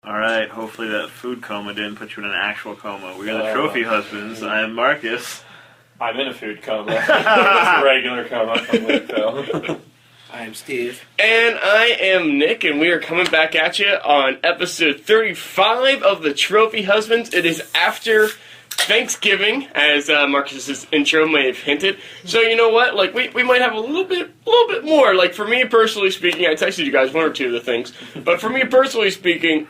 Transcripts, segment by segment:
Alright, hopefully that food coma didn't put you in an actual coma. We are the Trophy Husbands. I am Marcus. I'm in a food coma. It's a regular coma from Lakeville. I am Steve. And I am Nick, and we are coming back at you on episode 35 of the Trophy Husbands. It is after Thanksgiving, as Marcus's intro may have hinted. So you know what? Like we might have a little bit more. Like for me personally speaking, I texted you guys one or two of the things. But for me personally speaking,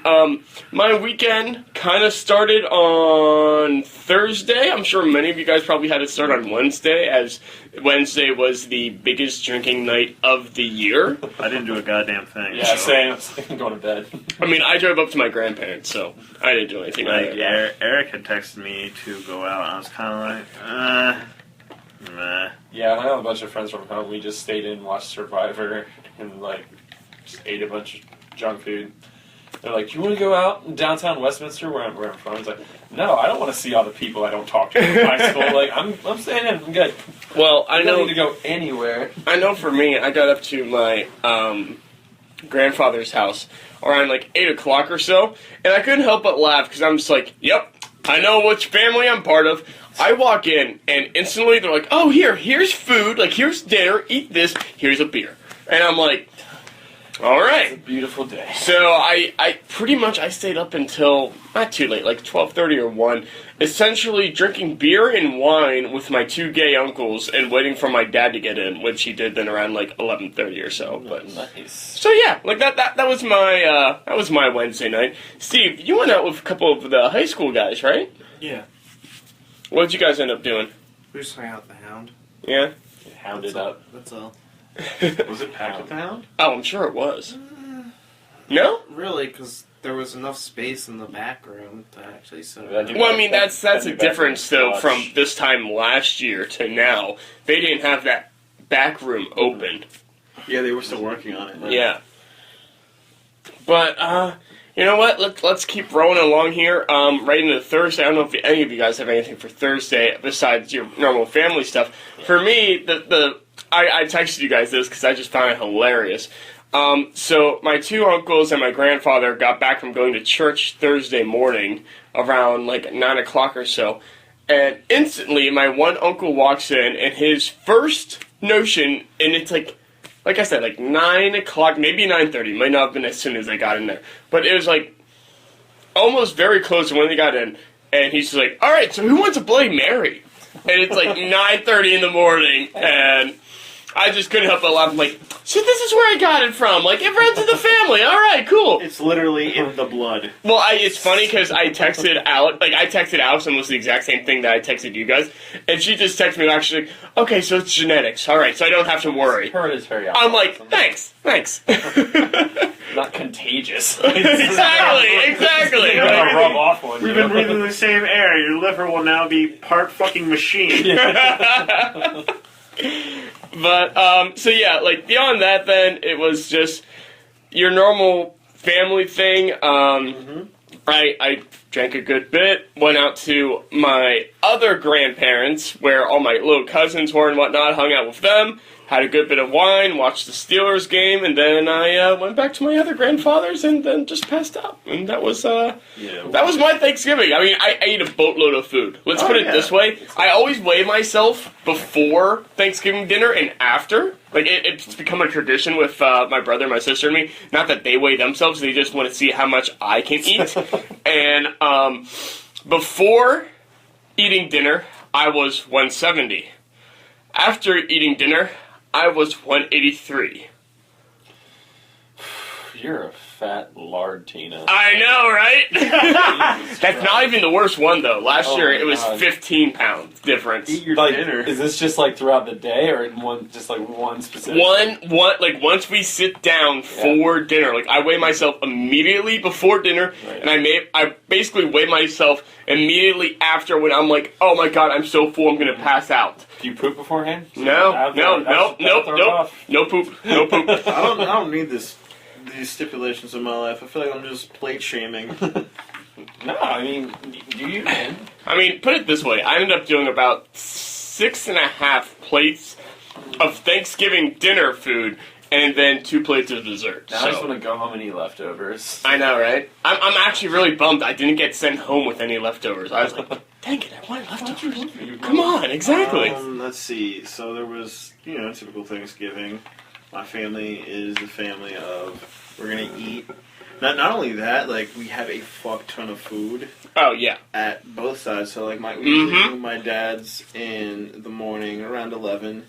my weekend kind of started on Thursday. I'm sure many of you guys probably had it start on Wednesday, as Wednesday was the biggest drinking night of the year. I didn't do a goddamn thing. Yeah, same. I'm going to bed. I mean, I drove up to my grandparents, so I didn't do anything. Eric had texted me to go out, and I was kind of like, meh. Yeah, I had a bunch of friends from home. We just stayed in, watched Survivor, and just ate a bunch of junk food. They're like, "Do you want to go out in downtown Westminster, where I'm from?" I was like, "No, I don't want to see all the people I don't talk to in high school. Like, I'm staying in. I'm good." Well, I don't know need to go anywhere. I know for me, I got up to my grandfather's house around 8 o'clock or so, and I couldn't help but laugh because I'm just like, "Yep, I know which family I'm part of." I walk in, and instantly they're like, "Oh, here's food. Like, here's dinner. Eat this. Here's a beer." And I'm like, all right. It's a beautiful day. So I pretty much stayed up until not too late, like 12:30 or 1, essentially drinking beer and wine with my two gay uncles and waiting for my dad to get in, which he did then around 11:30 or so. But nice. So yeah, that was my Wednesday night. Steve, you went out with a couple of the high school guys, right? Yeah. What did you guys end up doing? We just hung out with the Hound. Yeah. Hounded up. That's all. Was it packed with the Hound? Oh, I'm sure it was. No? Really, because there was enough space in the back room to actually sit That'd around. be- Well, I mean, that's a difference, though, Watch. from this time last year to now. They didn't have that back room open. Yeah, they were still working on it. Yeah. But, you know what? Let's keep rolling along here. Right into Thursday. I don't know if any of you guys have anything for Thursday besides your normal family stuff. For me, I texted you guys this because I just found it hilarious. So my two uncles and my grandfather got back from going to church Thursday morning around 9 o'clock or so. And instantly my one uncle walks in and his first notion, and it's like I said, 9 o'clock, maybe 9:30. Might not have been as soon as they got in there. But it was almost very close to when they got in. And he's just like, all right, so who wants a Bloody Mary? And it's 9:30 in the morning, and I just couldn't help but laugh. I'm like, so this is where I got it from. It runs in the family. All right, cool. It's literally in the blood. Well, it's funny because I texted out, I texted Alex almost the exact same thing that I texted you guys, and she just texted me back. She's like, okay, so it's genetics. All right, so I don't have to worry. Hereditary. I'm like, thanks. Not contagious. Exactly. You're gonna rub off on you. We've been breathing the same air. Your liver will now be part fucking machine. But, so yeah, beyond that then, it was just your normal family thing. I drank a good bit, went out to my other grandparents, where all my little cousins were and whatnot, hung out with them, had a good bit of wine, watched the Steelers game, and then I went back to my other grandfather's and then just passed out. And that was my Thanksgiving. I mean, I ate a boatload of food. Let's put it this way. I always weigh myself before Thanksgiving dinner and after. It's become a tradition with my brother, my sister, and me. Not that they weigh themselves, they just want to see how much I can eat. And before eating dinner, I was 170. After eating dinner, I was 183. You're a fat lard, Tina. I know, right? That's not even the worst one, though. Last year, it was 15 pounds difference. Eat your dinner. Is this just throughout the day, or in one specific? One, once we sit down for dinner, I weigh myself immediately before dinner, right. And I basically weigh myself immediately after when I'm like, oh my god, I'm so full, I'm gonna pass out. Do you poop beforehand? Nope. No poop. I don't need these stipulations in my life. I feel like I'm just plate shaming. No, I mean, do you? I mean, put it this way. I ended up doing about 6.5 plates of Thanksgiving dinner food and then 2 plates of dessert. Now I just want to go home and eat leftovers. I know, right? I'm actually really bummed I didn't get sent home with any leftovers. I was like, dang it, I wanted leftovers. Come on, exactly. Let's see. So there was, typical Thanksgiving. My family is a family of, we're going to eat. Not only that, like, we have a fuck ton of food. Oh, yeah. At both sides. So, like, we usually do my dad's in the morning around 11,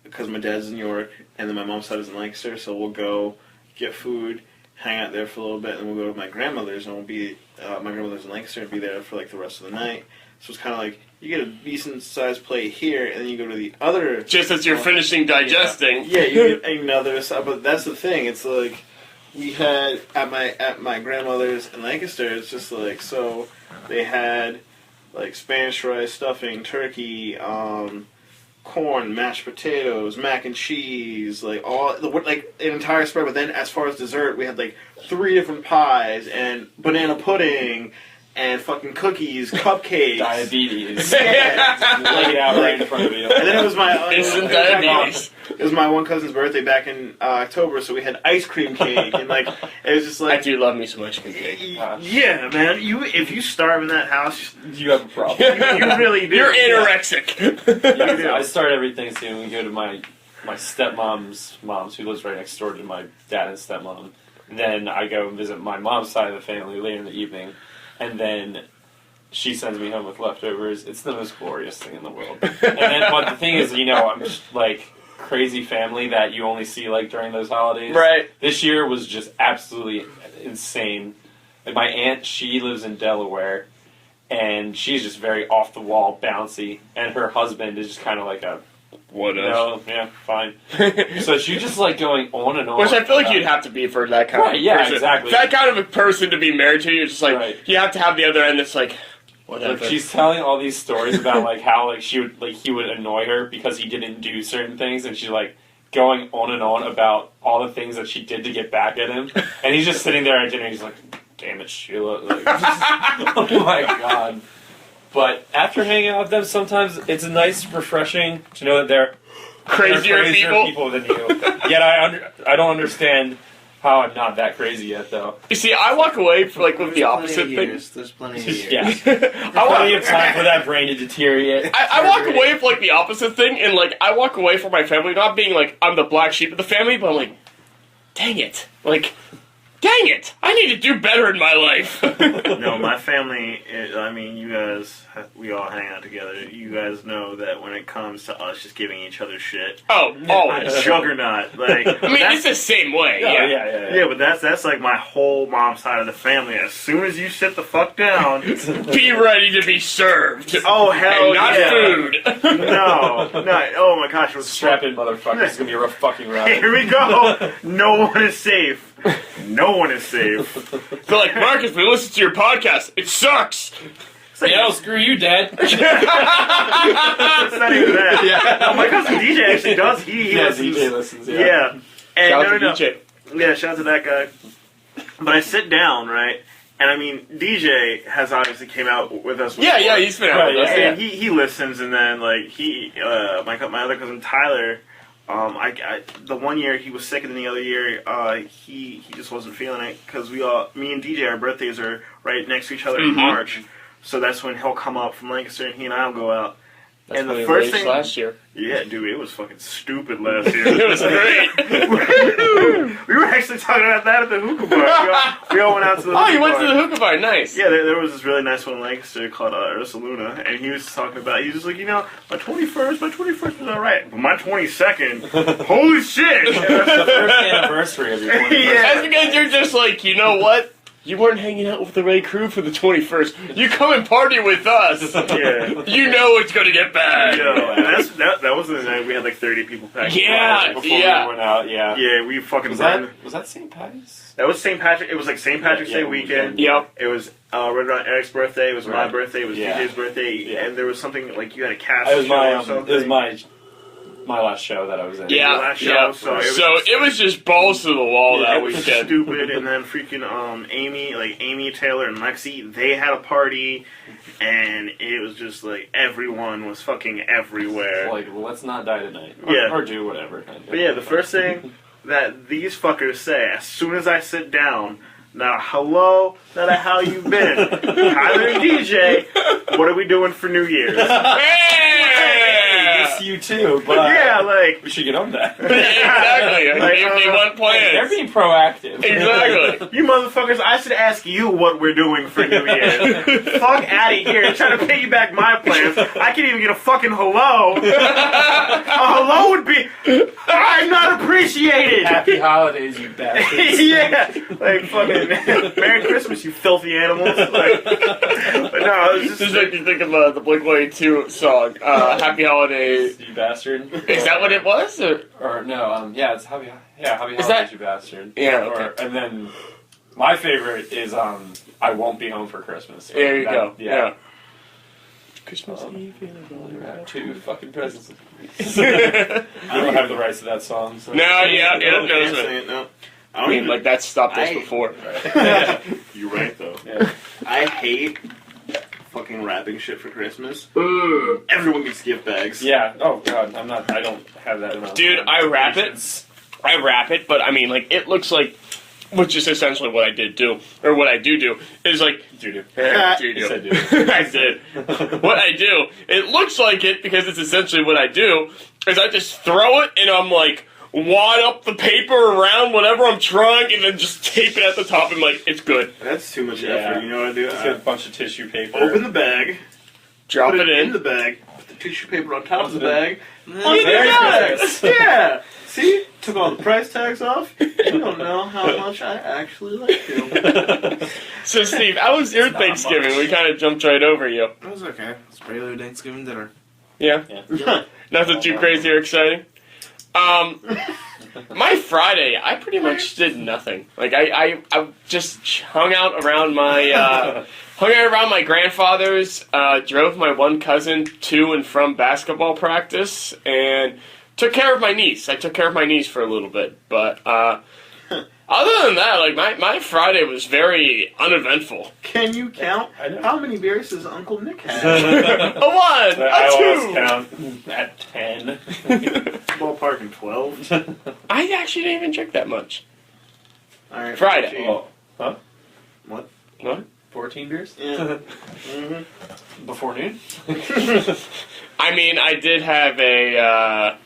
because my dad's in York, and then my mom's side is in Lancaster, so we'll go get food, hang out there for a little bit, and then we'll go to my grandmother's, and we'll be, my grandmother's in Lancaster, and be there for, like, the rest of the night. So it's kind of like, you get a decent-sized plate here, and then you go to the other... Just as you're finishing digesting. Yeah, you get another side, but that's the thing, it's like... We had at my grandmother's in Lancaster. It's just like, so they had like Spanish rice, stuffing, turkey, corn, mashed potatoes, mac and cheese, like an entire spread. But then as far as dessert, we had like 3 different pies and banana pudding and fucking cookies, cupcakes, Diabetes. Yeah. Laid out right in front of you. And then it was my Instant diabetes. It was my one cousin's birthday back in October, so we had ice cream cake, and like it was just like I do love me some ice cream cake. Yeah, man. If you starve in that house, You have a problem. you really do. You're anorexic. I start every Thanksgiving. We go to my stepmom's mom's, who lives right next door to my dad and stepmom. Then I go and visit my mom's side of the family later in the evening, and then she sends me home with leftovers. It's the most glorious thing in the world. And then, but the thing is, I'm just like crazy family that you only see like during those holidays. Right. This year was just absolutely insane. And my aunt, she lives in Delaware, and she's just very off the wall, bouncy, and her husband is just kind of like a yeah, fine. So she's just like going on and on. Which I feel like you'd have to be for that kind of person. Exactly. That kind of a person to be married to, you're just like, you have to have the other end that's like, whatever. Like she's telling all these stories about like how like he would annoy her because he didn't do certain things, and she's like going on and on about all the things that she did to get back at him, and he's just sitting there at dinner and he's like, damn it, Sheila. Like, oh my god. But after hanging out with them, sometimes it's nice, refreshing to know that they're crazier people than you. Yet I don't understand how I'm not that crazy yet, though. You see, I walk away with the opposite thing. There's plenty of years. Yeah. Plenty of time for that brain to deteriorate. I walk away with the opposite thing, and I walk away from my family not being like I'm the black sheep of the family, but I'm like, dang it, dang it! I need to do better in my life. No, my family, you guys, we all hang out together. You guys know that when it comes to us just giving each other shit, always. Juggernaut. It's the same way. Yeah, but that's like my whole mom's side of the family. As soon as you sit the fuck down, be ready to be served. Oh, hell and not food. No. Oh my gosh, it was strap in, motherfucker. It's gonna be a rough fucking ride. Here we go. No one is safe. No one is safe. They're like, Marcus, we listened to your podcast. It sucks. Yeah, screw you, Dad. It's not even that. Yeah. Oh, my cousin DJ actually does. He listens. DJ listens. Yeah. And shout out to DJ. Yeah, shout out to that guy. But I sit down, right? And DJ has obviously came out with us. Yeah, he's been out with us. And he listens, and then my other cousin Tyler. The one year he was sick, and then the other year he just wasn't feeling it because me and DJ, our birthdays are right next to each other in March, so that's when he'll come up from Lancaster and he and I'll go out. That's and the first thing last year. Yeah, dude, it was fucking stupid last year. It was great. We were actually talking about that at the hookah bar. We all went out to the hookah bar. Oh, you went to the hookah bar, nice. Yeah, there was this really nice one in Lancaster called Ursa Luna, and he was talking about, he was just like, my 21st was alright, but my 22nd, holy shit! Yeah, that's the first anniversary of your 21st. Yeah. That's because you're just like, you know what? You weren't hanging out with the right crew for the 21st. You come and party with us. Yeah. You know it's going to get bad. That was the night we had like 30 people packed. Yeah, before we went out, yeah. Yeah, we fucking Was burned. that St. Patty's? That was St. Patrick. It was like St. Patrick's Day weekend. Yep. It was right around Eric's birthday. It was my Right. birthday. It was DJ's birthday. And there was something like you had a cast It was show or something. It was my last show that I was in. Yeah, last show, so it was just balls to the wall that it was weekend. stupid, and then freaking Amy, Taylor, and Lexi, they had a party, and it was just like everyone was fucking everywhere. Like, well, let's not die tonight. Yeah. Or do whatever. But yeah, the first thing that these fuckers say as soon as I sit down. Now, hello, how you been? Tyler and DJ, what are we doing for New Year's? Miss you too, but Yeah, like... we should get on that. Exactly. They want plans. They're being proactive. Exactly. You motherfuckers, I should ask you what we're doing for New Year's. Fuck out of here, trying to piggyback my plans. I can't even get a fucking hello. A hello would be... I'm not appreciated! Happy holidays, you bastards. Yeah, like fucking Merry Christmas, you filthy animals. Like, but no, it was This just makes me think of the Blink-182 song, Happy Holidays. You bastard. Is that what it was? Or no, yeah, it's Happy Holidays, that- you bastard. Yeah, okay. And then my favorite is I Won't Be Home for Christmas. There you go. Yeah. Yeah. Christmas Eve. Two fucking presents. No, I don't have the rights to that song. So. yeah, no, knows can't it. say it, no. I I don't mean, even, like, that stopped us I- before. You're right though. Yeah. I hate fucking wrapping shit for Christmas. Ooh. Everyone gets gift bags. Yeah. Oh god, I don't have that amount. Dude, of I wrap patience. I wrap it, but I mean, like, it looks like, which is essentially what I did do, or what I do, is like, Do. I said do. did. What I do, it looks like it because it's essentially what I do, is I just throw it and I'm like, wad up the paper around whatever I'm trying and then just tape it at the top and like, it's good. That's too much Yeah. effort. You know what I do? Just get a bunch of tissue paper. Open the bag, Drop put it in in. the bag, put the tissue paper on top of the Put it bag. Oh, Merry Yes! Christmas. Yeah! See? Took all the price tags off. You don't know how much I actually like you. So Steve, how was your Not Thanksgiving? much. We kind of jumped right over you. It was okay. It's regular Thanksgiving dinner. Yeah? Nothing too crazy or exciting? My Friday, I pretty much did nothing. Like I just hung out around my grandfather's. Drove my one cousin to and from basketball practice, and took care of my niece. I took care of my niece for a little bit, but other than that, like my Friday was very uneventful. Can you count I know. how many beers does Uncle Nick have? A one, I a always two. count at 10. Ballpark in 12. I actually didn't even drink that much. Alright. Friday. 14. Oh, huh? What? What? 14 beers? Yeah. Before noon? I mean, I did have a,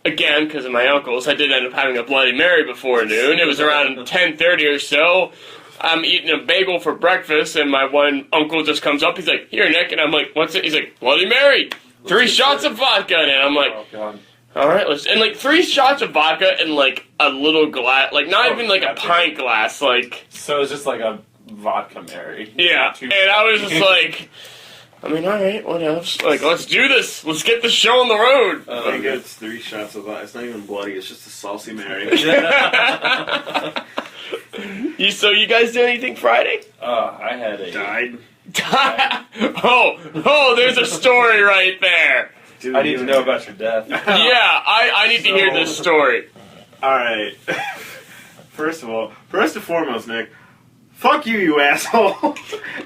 again, because of my uncles, I did end up having a Bloody Mary before noon. It was around 10:30 or so. I'm eating a bagel for breakfast, and my one uncle just comes up. He's like, "Here, Nick," and I'm like, "What's it?" He's like, "Bloody Mary, 3 shots of vodka," and I'm like, Oh, God. "All right, let's." And like 3 shots of vodka and like a little glass, like not Oh, even like a goddamn. pint glass, like So it's just like a vodka Mary. yeah. Two- And I was just like, I mean, all right, what else? Like, let's do this. Let's get the show on the road. I think it's 3 shots of vodka. It's not even bloody. It's just a saucy Mary. So you guys do anything Friday? I had a... Died. oh, there's a story right there. Dude, I need to know about your death. Yeah, I need to hear this story. Alright. First and foremost, Nick, fuck you, you asshole.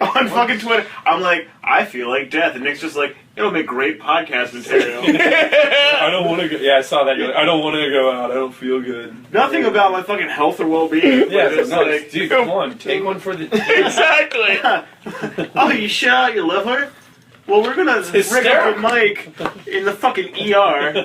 On fucking Twitter, I'm like, I feel like death. And Nick's just like, it'll make great podcast material. I don't want to go... Yeah, I saw that. You're like, I don't want to go out. I don't feel good. Nothing about my fucking health or well-being. Yeah, But it's no, like, dude, come on. Take one for the... Exactly. oh, you shit out your liver? Well, we're gonna rig up hysterical. a mic in the fucking ER.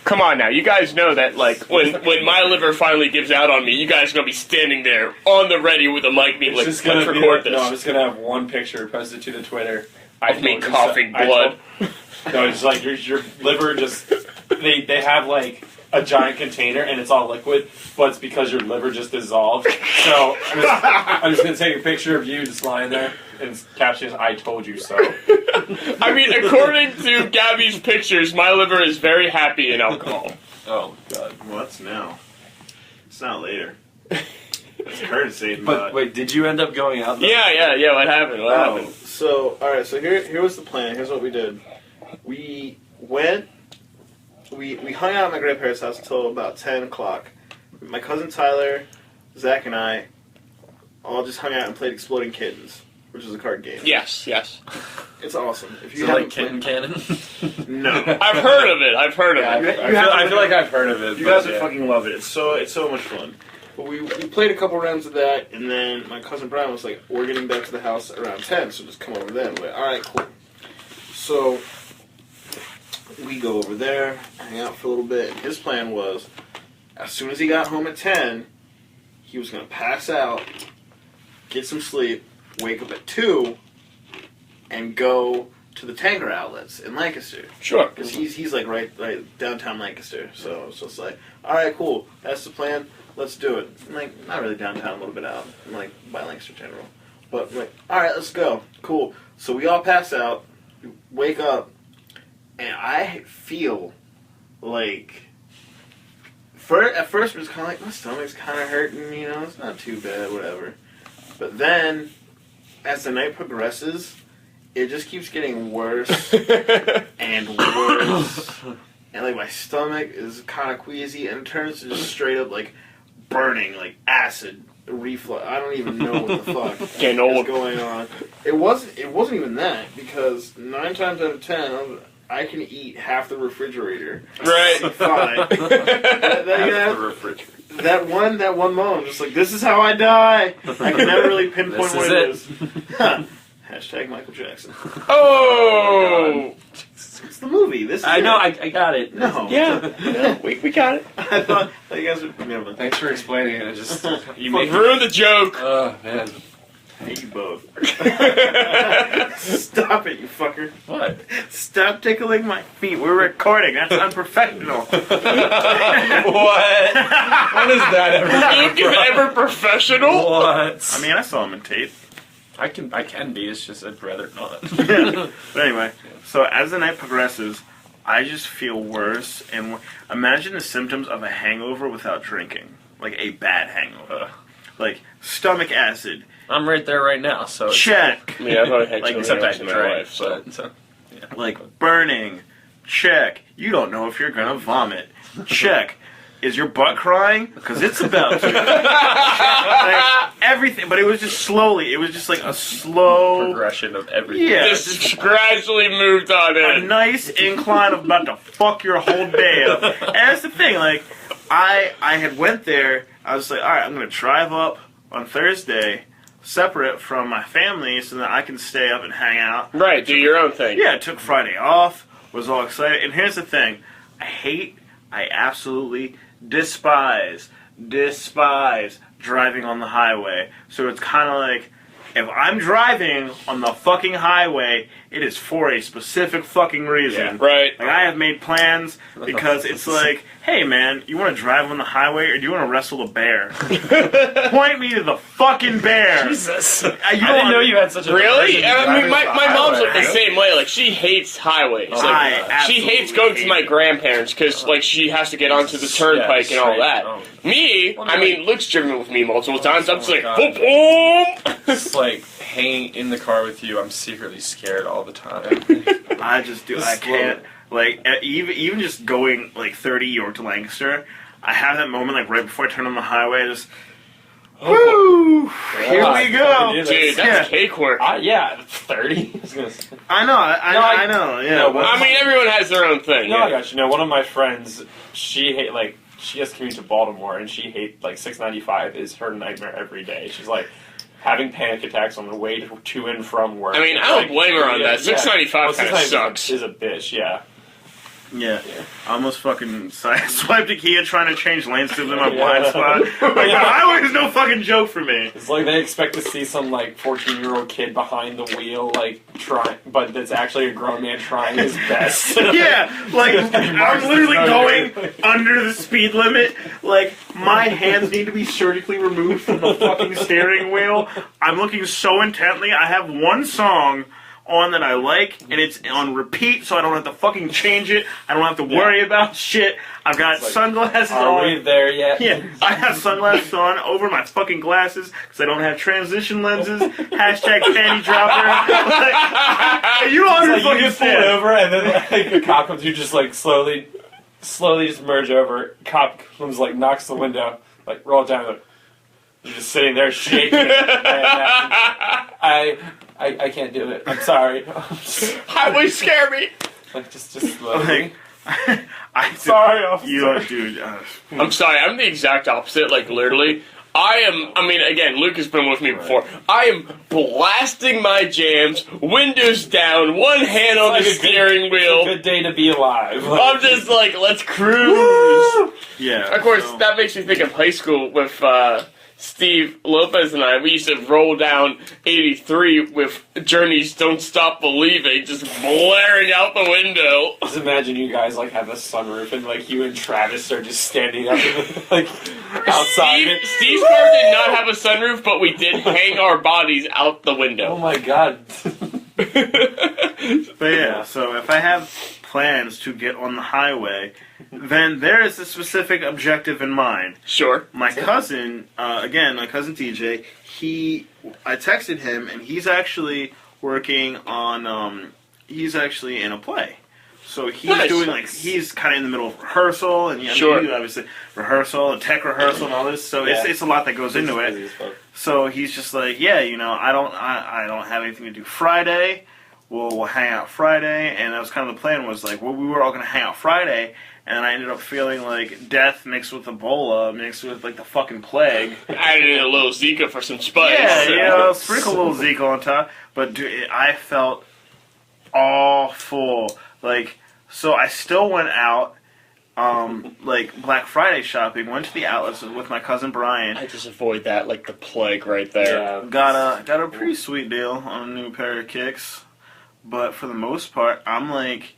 Come on now, you guys know that like when my liver finally gives out on me, you guys are gonna be standing there on the ready with a mic, being like, It's just gonna let's be record like, this. no, I'm just gonna have one picture posted to the Twitter. Of me told you coughing so. I blood. No, it's like your liver just... They have like a giant container and it's all liquid, but it's because your liver just dissolved. So I'm just gonna take a picture of you just lying there and caption is, "I told you so." I mean, according to Gabby's pictures, my liver is very happy in alcohol. Oh god. What's now? It's not later. It's courtesy. But wait, did you end up going out? Yeah. What happened? What happened? So, alright, so here was the plan. Here's what we did. We went, we hung out at my grandparents' house until about 10 o'clock. My cousin Tyler, Zach, and I all just hung out and played Exploding Kittens, which is a card game. Yes. It's awesome. If Is you it like haven't Kitten Cannon? no. I've heard of it. I've heard of Yeah, it. I feel like I've heard of it. You but guys would yeah. fucking love it. It's so much fun. But we played a couple rounds of that, and then my cousin Brian was like, "We're getting back to the house around 10, so just come over then." We're like, all right, cool. So we go over there, hang out for a little bit. And his plan was, as soon as he got home at 10, he was gonna pass out, get some sleep, wake up at 2, and go to the Tanger outlets in Lancaster. Sure. Because he's like right downtown Lancaster. So it's like, all right, cool. That's the plan. Let's do it. I'm like, not really downtown, a little bit out. I'm like, by Lancaster General. But I'm like, all right, let's go. Cool. So we all pass out, we wake up, and I feel like, at first it was kind of like, my stomach's kind of hurting, you know, it's not too bad, whatever. But then, as the night progresses, it just keeps getting worse and worse. And like my stomach is kind of queasy and it turns to just straight up like burning, like acid reflux. I don't even know what the fuck Getting is old. going on. It wasn't even that, because 9 times out of 10 I can eat half the refrigerator. Right. Fine. The refrigerator. That one moment, just like, this is how I die. I can never really pinpoint This what is it is. Hashtag Michael Jackson. Oh! It's the movie. This is I know, it. I got it. No. Yeah, we got it. I thought you guys would. Never mind. Thanks for explaining it. It just you Fuck make Ruined the joke. Oh man. I hate you both. Stop it, you fucker. What? Stop tickling my feet. We're recording. That's unprofessional. What? What is that ever? You ever professional? What? I mean, I saw him in tape. I can be. It's just I'd rather not. But anyway, so as the night progresses, I just feel worse. And imagine the symptoms of a hangover without drinking. Like a bad hangover. Like stomach acid. I'm right there right now. So it's, Check. I mean, I've only had Like, two except I hangovers in my drank. life, so. But, so yeah. Like burning. Check. You don't know if you're gonna vomit. Check. Is your butt crying? Because it's about to. Like, everything, but it was just slowly. It was just like a slow Progression of everything. Yeah. Just gradually moved on a in. nice incline of about to fuck your whole day up. And that's the thing, like, I had went there, I was like, alright, I'm gonna drive up on Thursday, separate from my family, so that I can stay up and hang out. Right, do your own thing. Yeah, I took Friday off, was all excited, and here's the thing, I absolutely despise driving on the highway. So it's kind of like, if I'm driving on the fucking highway, it is for a specific fucking reason. Yeah. Right. Like, I have made plans because it's like, hey man, you want to drive on the highway or do you want to wrestle a bear? Point me to the fucking bear. Jesus. I didn't know you had such a Really? aversion to I mean, driving my on the mom's highway. like the same way. Like, she hates highways. Oh, Like, I she hates absolutely going to hate my it. grandparents because, like, she has to get onto the turnpike and all straight. that. Oh. Me, Well, I no, mean, Luke's driven with me multiple times. I'm just like, God. boom, boom. It's like hanging in the car with you. I'm secretly scared all the time. I just do. I can't. Like, even just going like 30 York to Lancaster, I have that moment like right before I turn on the highway. Just woo! Here God, we go. dude, Dude, that's cake work. Yeah, 30. I was gonna say. I know. I know. Yeah. No, but- I mean, everyone has their own thing. No, yeah. I got you. No, one of my friends, she has to commute to Baltimore, and she hates 695 is her nightmare every day. She's like having panic attacks on the way to and from work. I mean, I don't blame her on that. 695 Well, kind of 695 sucks. Is a bitch, yeah. Yeah. I almost fucking sideswiped a Kia trying to change lanes to my Yeah. blind spot. Like, the highway is no fucking joke for me. It's like they expect to see some 14-year-old kid behind the wheel trying, but that's actually a grown man trying his best. Yeah, like, I'm literally going under the speed limit. Like, my hands need to be surgically removed from the fucking steering wheel. I'm looking so intently. I have one song on that I like, and it's on repeat, so I don't have to fucking change it. I don't have to worry about shit. I've got sunglasses Are on. we there yet? Yeah, I have sunglasses on over my fucking glasses because I don't have transition lenses. Hashtag panty dropper. Like, you don't It's like you get pulled understand. over, and then the cop comes, you just slowly just merge over. Cop comes, knocks the window, roll it down. You're just sitting there shaking. And I can't do it. I'm sorry. Highway scare me. Like, just let me. I'm sorry, officer. You are, dude. I'm sorry, I'm the exact opposite, like, literally. I mean, again, Luke has been with me before. I am blasting my jams, windows down, one hand on the steering wheel. It's a good day to be alive. I'm just like, let's cruise. Yeah. Of course, that makes me think of high school with Steve Lopez and I. We used to roll down 83 with Journey's Don't Stop Believing, just blaring out the window. Just imagine you guys like have a sunroof and like you and Travis are just standing up like outside. Steve's car did not have a sunroof, but we did hang our bodies out the window. Oh my god. But yeah, so if I have plans to get on the highway, then there is a specific objective in mind. Sure. My cousin, again, my cousin TJ, I texted him, and he's actually working on, he's actually in a play. So he's doing, like, he's kind of in the middle of rehearsal, and obviously rehearsal, and tech rehearsal, and all this, so it's a lot that goes into it. So he's just like, yeah, I don't have anything to do Friday. We'll hang out Friday, and that was kind of the plan. Was like, well, we were all gonna hang out Friday, and I ended up feeling like death mixed with Ebola, mixed with like the fucking plague. Added in a little Zika for some spice. Yeah, sprinkle a little Zika on top. But dude, I felt awful. Like, so I still went out, like Black Friday shopping. Went to the outlets with my cousin Brian. I just avoid that like the plague right there. Yeah. Got a pretty sweet deal on a new pair of kicks. But for the most part, I'm like,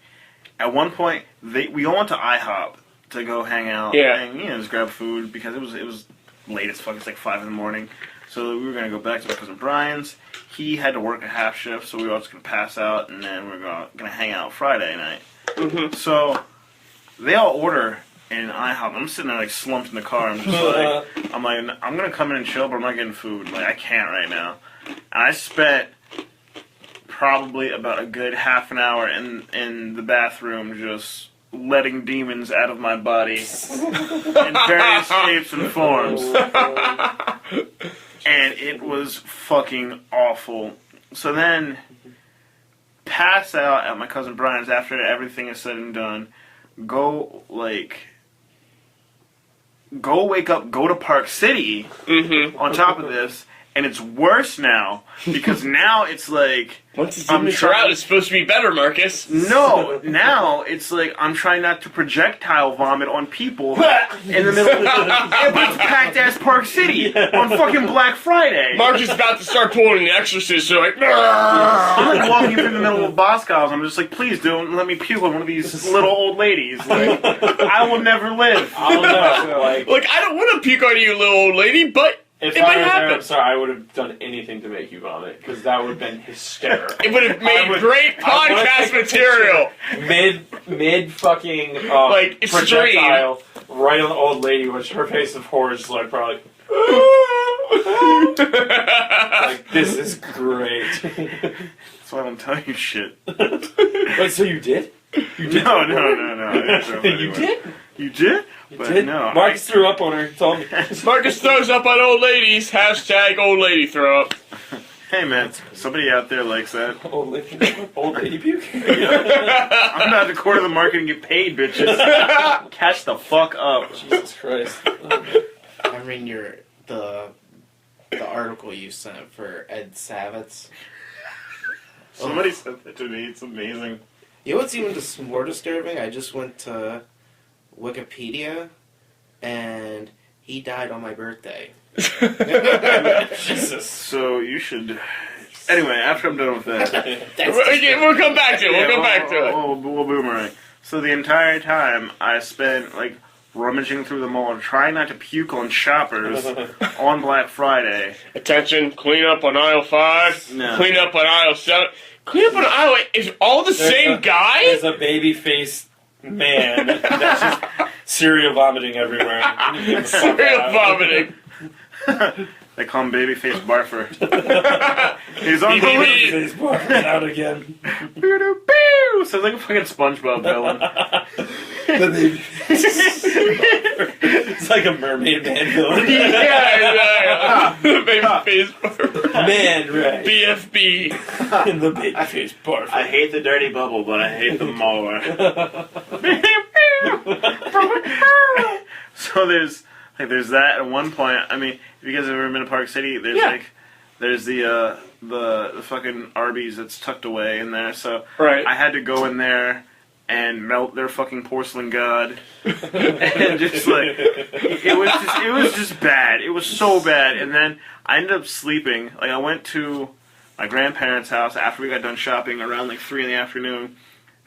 at one point, we all went to IHOP to go hang out and just grab food because it was late as fuck. It's like 5 in the morning. So we were gonna go back to my cousin Brian's. He had to work a half shift, so we were all just gonna pass out, and then we're gonna hang out Friday night. Mm-hmm. So they all order in IHOP. I'm sitting there like slumped in the car. I'm gonna come in and chill, but I'm not getting food. Like I can't right now. And I spent probably about a good half an hour in the bathroom just letting demons out of my body in various shapes and forms. And it was fucking awful. So then, pass out at my cousin Brian's after everything is said and done. Go wake up, go to Park City on top of this. And it's worse now, because now it's like... Once the demons are out, it's supposed to be better, Marcus. No, now it's like I'm trying not to projectile vomit on people in the middle of it's packed-ass Park City on fucking Black Friday. Marcus is about to start pulling the Exorcist, so like... I'm like walking through the middle of Boscov's, I'm just like, please don't let me puke on one of these little old ladies. Like, I will never live. I don't know. Like, I don't want to puke on you, little old lady, but... If it I might was happen. there, I'm sorry, I would have done anything to make you vomit, because that would have been hysterical. It would have made great podcast material. Mid fucking like projectile, right on the old lady, which her face of horror is like probably like this is great. That's why I don't tell you shit. Wait, so you did? You did? No. You did? You did? But did? No. Marcus threw up on her. Told me. Marcus throws up on old ladies. Hashtag old lady throw up. Hey man, somebody out there likes that. Old lady puke. I'm not the core of the market and get paid, bitches. Catch the fuck up. Jesus Christ. I mean, the article you sent for Ed Savitz. Somebody said that to me. It's amazing. You know what's even more disturbing? I just went to Wikipedia, and he died on my birthday. Jesus. So you should. Anyway, after I'm done with that, We'll come back to it. We'll come back to it. We'll boomerang. So the entire time I spent like rummaging through the mall, trying not to puke on shoppers on Black Friday. Attention, clean up on aisle 5. No. Clean up on aisle 7. Clean up on aisle 8. Is all the same guy? There's a baby-faced man that's just cereal vomiting everywhere. Cereal vomiting. They call him Babyface Barfer. He's on Babyface barfing out again. Sounds like a fucking SpongeBob villain. The baby. It's like a mermaid man villain. Yeah, exactly. Babyface Barfer. Man, right. BFB. In the babyface Barfer. I hate the dirty bubble, but I hate them more. So there's that at one point. I mean, if you guys have ever been to Park City, there's the fucking Arby's that's tucked away in there. So Right. I had to go in there and melt their fucking porcelain god, and just like it was just bad. It was so bad. And then I ended up sleeping. Like I went to my grandparents' house after we got done shopping around like 3 in the afternoon.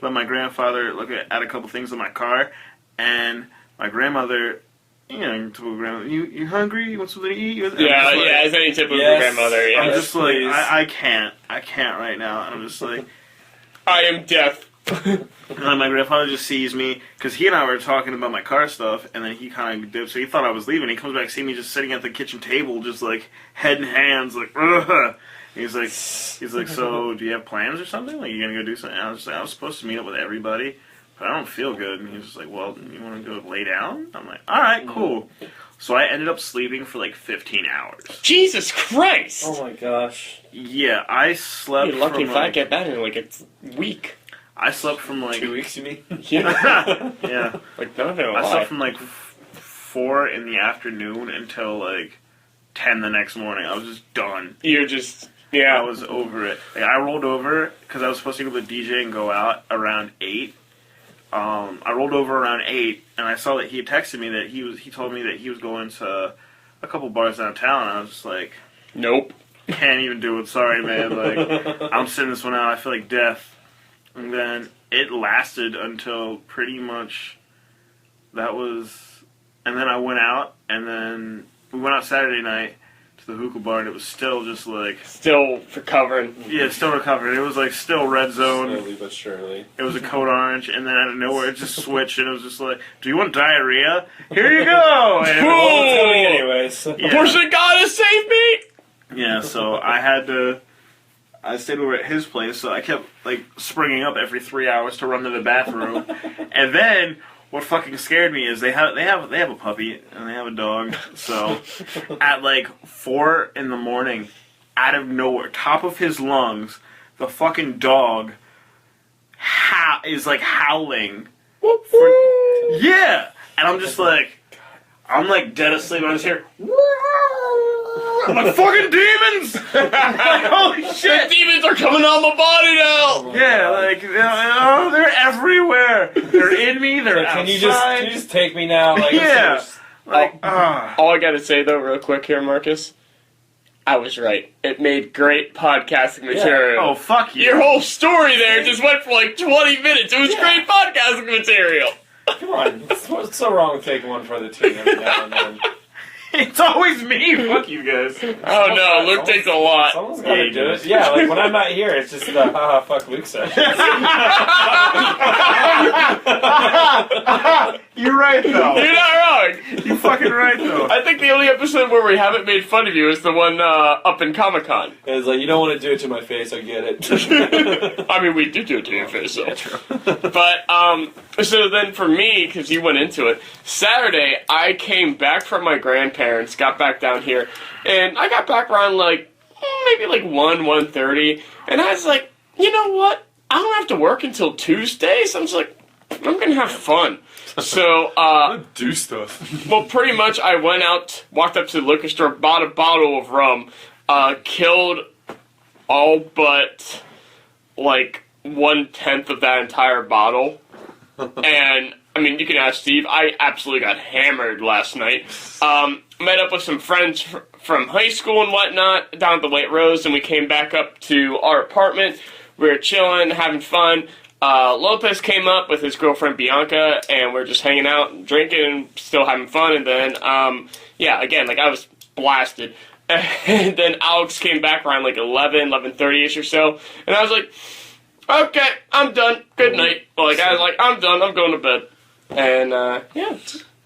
Let my grandfather look at a couple things in my car, and my grandmother. You know, you hungry? You want something to eat? Yeah, as any typical grandmother, yeah. I'm just like, I can't right now. And I'm just like, I am deaf. and then my grandfather just sees me, because he and I were talking about my car stuff, and then he kind of dipped, so he thought I was leaving. He comes back, see me just sitting at the kitchen table, just like, head in hands, like, ugh. He's like, so, do you have plans or something? Like, you gonna go do something? And I was just like, I was supposed to meet up with everybody. But I don't feel good. And he's just like, well, you want to go lay down? I'm like, all right, cool. So I ended up sleeping for like 15 hours. Jesus Christ! Oh my gosh. Yeah, I slept You're lucky from if I like... get that in like a week. I slept from like... 2 weeks, you mean? Yeah. Yeah. Like, not even a I lie. slept from like 4 in the afternoon until like 10 the next morning. I was just done. You're just... I Yeah. was over it. Like, I rolled over because I was supposed to go to the DJ and go out around 8. I rolled over around 8, and I saw that he had texted me that he told me that he was going to a couple bars downtown, and I was just like, Nope. can't even do it, sorry man, like, I'm sitting this one out, I feel like death. And then it lasted until pretty much, and then I went out, and then we went out Saturday night to the hookah bar, and it was still just like... Still recovering. Yeah, it's still recovering. It was like still red zone. Slowly but surely. It was a code orange, and then out of nowhere it just switched, and it was just like, do you want diarrhea? Here you go! And Well, it's coming anyways. A portion of God has saved me! yeah, so I stayed over at his place, so I kept like springing up every 3 hours to run to the bathroom. And then what fucking scared me is they have a puppy and they have a dog. So at like 4 in the morning, out of nowhere, top of his lungs, the fucking dog is like howling. Yeah, and I'm just like, I'm like dead asleep. I'm just here. I'm like, fucking demons! Like, holy The shit! demons are coming on my body now! Yeah, like, they're everywhere. They're in me, they're outside. Can you just take me now? Like, Yeah. Like, All I gotta say though, real quick here, Marcus, I was right. It made great podcasting material. oh, fuck you. Your whole story there just went for like 20 minutes. It was great podcasting material. Come on. What's so wrong with taking one for the team every now and then? It's always me. Fuck you guys. Oh no, Luke takes a lot. Someone's got to do it. Yeah, like when I'm not here, it's just the haha fuck Luke session. You're right, though. You're not wrong. You're fucking right, though. I think the only episode where we haven't made fun of you is the one up in Comic-Con. It's like, you don't want to do it to my face, I get it. I mean, we did do it to your face, though. But, so then for me, because you went into it, Saturday, I came back from my grandparents, got back down here, and I got back around, like, maybe like 1:30, and I was like, you know what? I don't have to work until Tuesday, so I'm just like, I'm gonna have fun. So, do stuff. well, pretty much I went out, walked up to the liquor store, bought a bottle of rum, killed all but, like, 1/10 of that entire bottle. And, I mean, you can ask Steve, I absolutely got hammered last night. Met up with some friends from high school and whatnot down at the White Rose, and we came back up to our apartment. We were chilling, having fun. Lopez came up with his girlfriend Bianca, and we're just hanging out and drinking and still having fun. And then, yeah, again, like I was blasted. And then Alex came back around like 11:30ish or so, and I was like, okay, I'm done. Good night. Like I was like, I'm done. I'm going to bed. And yeah,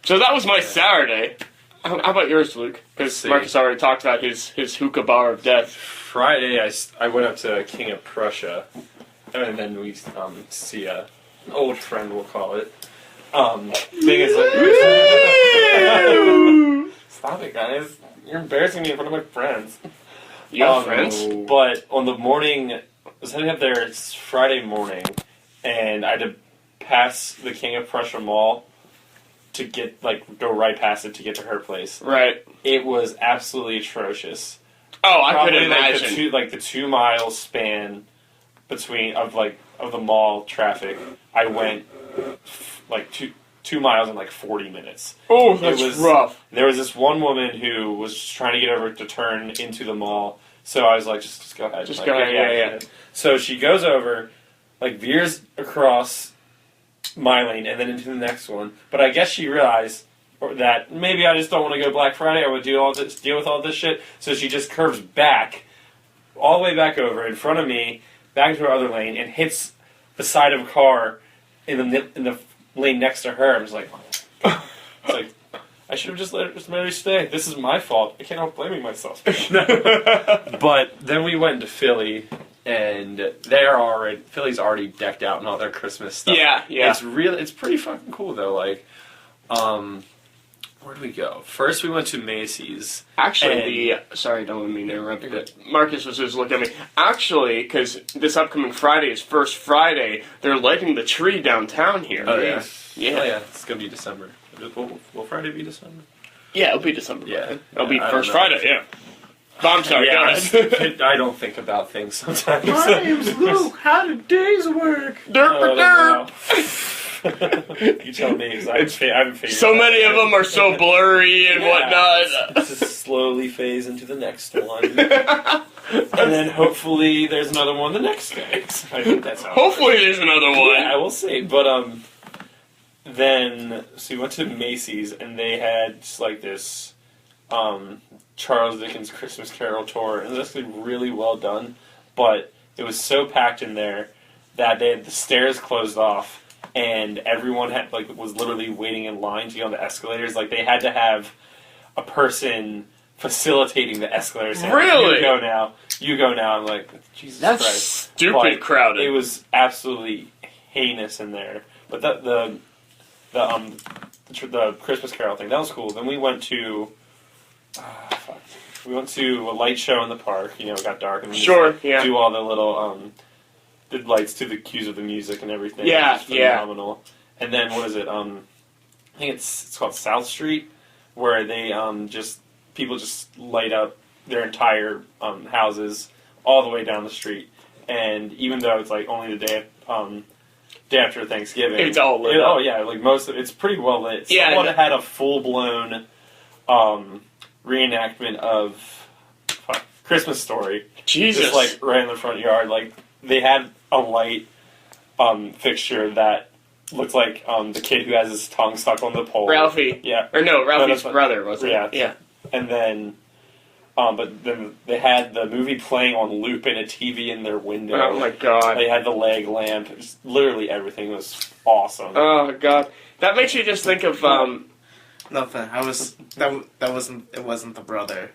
so that was my Saturday. How about yours, Luke? Because Marcus already talked about his hookah bar of death. Friday, I went up to King of Prussia, and then we see an old friend, we'll call it. Thing is, like, stop it, guys. You're embarrassing me in front of my friends. You have friends? But on the morning, I was heading up there, it's Friday morning, and I had to pass the King of Prussia Mall to get, like, go right past it to get to her place. Right. It was absolutely atrocious. Oh, I could Probably, imagine. the 2 mile span between, of the mall traffic, I went, like, two miles in, like, 40 minutes. Oh, that's rough. There was this one woman who was trying to get over to turn into the mall, so I was like, just go ahead. Just go ahead, yeah. So she goes over, like, veers across my lane and then into the next one. But I guess she realized that maybe I just don't want to go Black Friday. I would deal with all this shit. So she just curves back, all the way back over in front of me, back into her other lane, and hits the side of a car in the lane next to her. I was like, I should have just let her stay. This is my fault. I can't help blaming myself. But then we went to Philly, and Philly's already decked out and all their Christmas stuff. Yeah. It's pretty fucking cool though. Like, where'd we go? First, we went to Macy's. Actually, sorry, don't mean to interrupt. But Marcus was just looking at me. Actually, because this upcoming Friday is First Friday, they're lighting the tree downtown here. Oh yeah. Yeah. Oh, yeah. It's gonna be December. Will Friday be December? Yeah, it'll be December. Yeah. It'll be First Friday. Yeah. But I'm sorry. Yeah, Go ahead. I don't think about things sometimes. My name's Luke. How do days work? Derp. You tell me, because I haven't figured So many of them are so blurry and whatnot. Let's just slowly phase into the next one. And then hopefully there's another one the next day. I think that's how Hopefully there's another one. Yeah, I will see. But, then, so we went to Macy's, and they had just like this, Charles Dickens Christmas Carol tour, and it was actually really well done, but it was so packed in there that they had the stairs closed off, and everyone was literally waiting in line to get on the escalators. Like, they had to have a person facilitating the escalators. Saying, Really? You go now. I'm like, Jesus That's Christ. stupid crowded. It was absolutely heinous in there. But the Christmas Carol thing, that was cool. Then we went to a light show in the park. You know, it got dark, and we do all the little the lights to the cues of the music and everything. Yeah, it was phenomenal. And then what is it? I think it's called South Street, where they people just light up their entire houses all the way down the street. And even though it's like only the day after Thanksgiving, it's all lit up. Oh yeah, like most of it's pretty well lit. Yeah, someone had a full blown reenactment of Christmas Story. Jesus, just like right in the front yard. Like they had a light fixture that looked like the kid who has his tongue stuck on the pole. Ralphie. Yeah. Or no, Ralphie's brother, wasn't it? Yeah. And then but then they had the movie playing on loop in a TV in their window. Oh my god. They had the leg lamp. Just literally everything was awesome. Oh god. That makes you just think of Nothing. It wasn't the brother.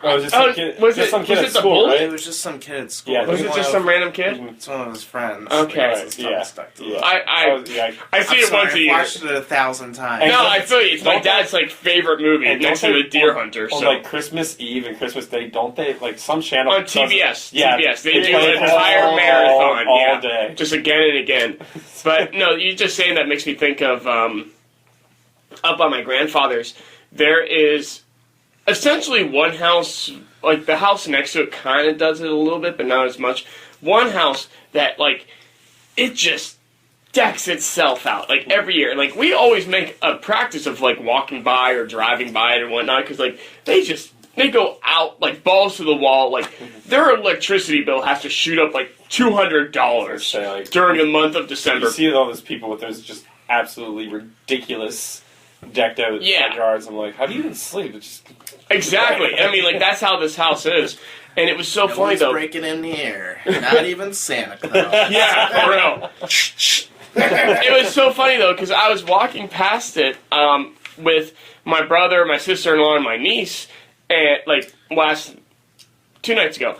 Oh, was it some kid, was just it- some kid was at it the school, bully? right? It was just some kid at school. Yeah, was it just some random kid? It's one of his friends. Okay. Like, his tongue stuck to it. I see it once a I've year. watched it 1,000 times. No, I feel you. It's my dad's favorite movie And next to don't The they- Deer Hunter. On So like Christmas Eve and Christmas Day, don't they some channel on TBS, Yeah, TBS, they do play an it entire marathon, all day. just again and again. But no, you just saying that makes me think of up by my grandfather's. There is essentially one house, like the house next to it kind of does it a little bit, but not as much. One house that it just decks itself out every year. Like we always make a practice of walking by or driving by it and whatnot because they go out balls to the wall. Their electricity bill has to shoot up $200 during the month of December. You see all those people with those just absolutely ridiculous decked out front yards. I'm like, how do you even sleep? It's just Exactly. I mean, that's how this house is. And it was so funny, though. Breaking in here. Not even Santa Claus. Yeah, for real. It was so funny, though, because I was walking past it with my brother, my sister-in-law, and my niece, and 2 nights ago.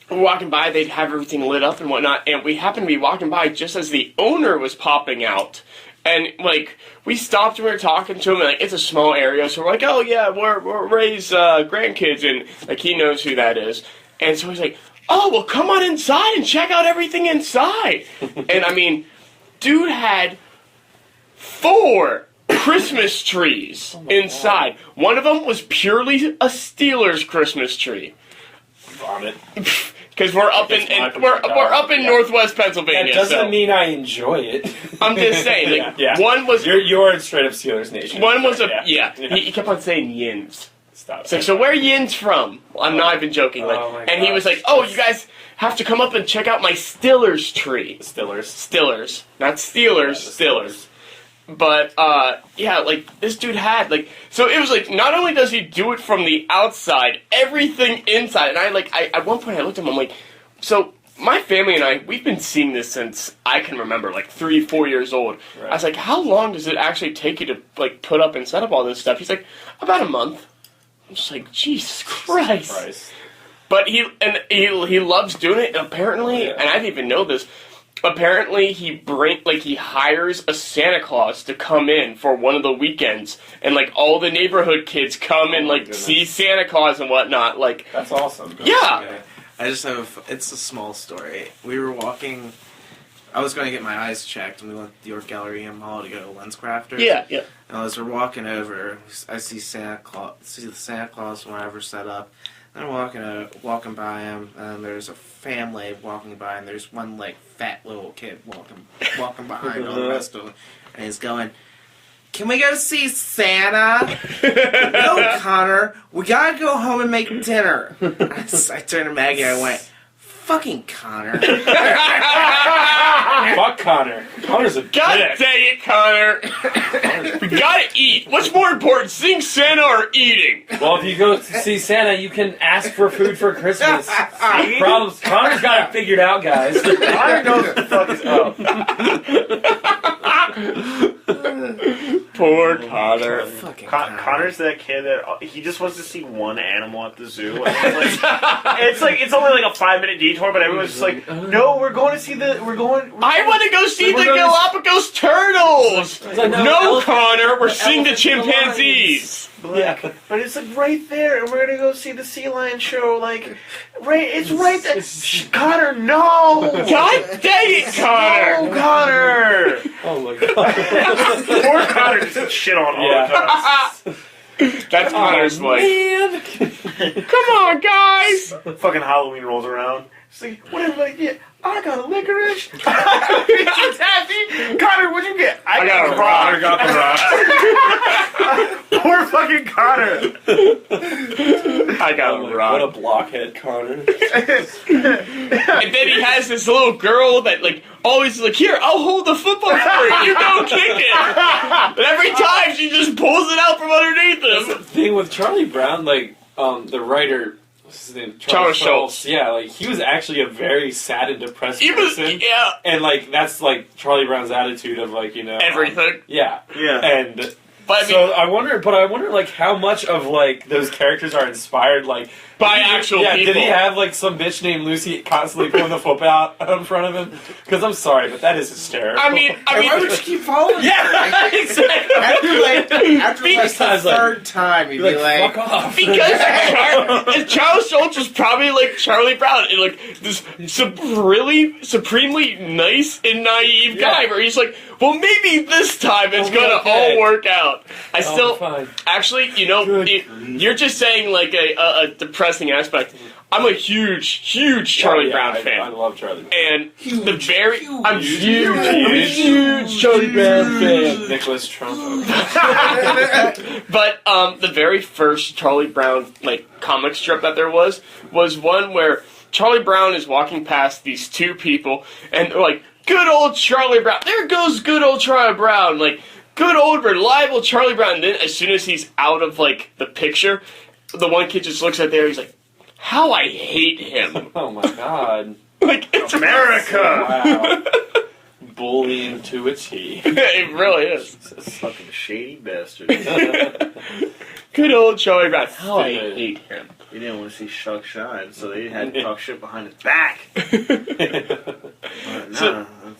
We're walking by, they'd have everything lit up and whatnot, and we happened to be walking by just as the owner was popping out And, like, we stopped and we were talking to him, and, like, it's a small area, so we're like, oh, yeah, we're Ray's grandkids, and, like, he knows who that is. And so he's like, oh, well, come on inside and check out everything inside. And, I mean, dude had 4 Christmas trees inside. God. One of them was purely a Steelers Christmas tree. Vomit. Because we're up in Northwest Pennsylvania. That doesn't so mean I enjoy it. I'm just saying. Like, Yeah. One was You're in straight up Steelers Nation. one was He kept on saying yins. Stop. It's like, so where are yins from? I'm not even joking. Like, Oh my and he was like, oh, you guys have to come up and check out my Stillers tree. Stillers, not Steelers. Stillers. But, yeah, like, this dude had, like, so it was like, not only does he do it from the outside, everything inside, and I at one point I looked at him, I'm like, so, my family and I, we've been seeing this since I can remember, like, 3-4 years old. Right. I was like, how long does it actually take you to, like, put up and set up all this stuff? He's like, about a month. I'm just like, Jesus Christ. But he loves doing it, and apparently, and I didn't even know this, apparently he hires a Santa Claus to come in for one of the weekends, and like all the neighborhood kids come and like see Santa Claus and whatnot. Like, that's awesome. Yeah. I just have, it's a small story. We were walking, I was going to get my eyes checked, and we went to the York Gallery Mall to go to Lens Crafters. Yeah. And as we're walking over, I see the Santa Claus whenever set up. And I'm walking by him, and there's a family walking by, and there's one like fat little kid walking behind all the rest of them, and he's going, "Can we go see Santa?" "No, Connor, we gotta go home and make dinner." I turned to Maggie, and I went, "Fucking Connor." Fuck Connor. Connor's a God dick. dang it, Connor. We gotta eat. What's more important, seeing Santa or eating? Well, if you go to see Santa, you can ask for food for Christmas. Problems. Connor's got it figured out, guys. Connor knows what the fuck is up. Poor Connor. Fucking Connor. Connor's that kid that he just wants to see one animal at the zoo. And it's only like a 5-minute detour, but everyone's just like, no, we're going to see I want to go see the Galapagos turtles. Like, no, Connor, we're seeing the chimpanzees. But it's like right there, and we're gonna go see the sea lion show. Like, it's right there. Connor, no! God dang it, Connor! No, Connor! Oh my god. Poor Connor just gets shit on all the time. That's Connor's like, Man. come on, guys! Fucking Halloween rolls around. It's like, what did I get? I got a licorice. It's happy. Connor, what'd you get? I got a rock. Connor got the rock. Poor fucking Connor. I got a What a rock. blockhead, Connor. And then he has this little girl that, like, always like, here, I'll hold the football for you. You go kick it. And every time she just pulls it out from underneath him. The thing with Charlie Brown, like, the writer, what's his name? Charles Schultz. Yeah, like, he was actually a very sad and depressed He was, person. yeah, And, like, that's, like, Charlie Brown's attitude of, like, you know... everything. Yeah. Yeah. And... But I mean, So I wonder, like, how much of like those characters are inspired, like by actual people. Did he have like some bitch named Lucy constantly pulling the football out in front of him? Because I'm sorry, but that is hysterical. I mean, Why would you keep following? yeah, exactly. After the third time, you'd be like, fuck off. because Charles Schultz was probably like Charlie Brown, and like this supremely nice and naive guy, where he's like, well, maybe this time it's gonna all work out. I still, actually, you know, you're just saying like a depressing aspect. I'm a huge Charlie Brown fan. I love Charlie Brown. And I'm huge Charlie Brown fan. Nicholas Trump. But the very first Charlie Brown like comic strip that there was one where Charlie Brown is walking past these two people, and they're like, good old Charlie Brown. There goes good old Charlie Brown. Like, good old reliable Charlie Brown. And then as soon as he's out of like the picture, the one kid just looks at there. He's like, how I hate him. Oh my god. Like, it's America. Wow. Bullying to a T. It really is. Fucking shady bastard. Good old Charlie Brown. How I hate him. He didn't want to see Shuck shine, so they had to talk shit behind his back.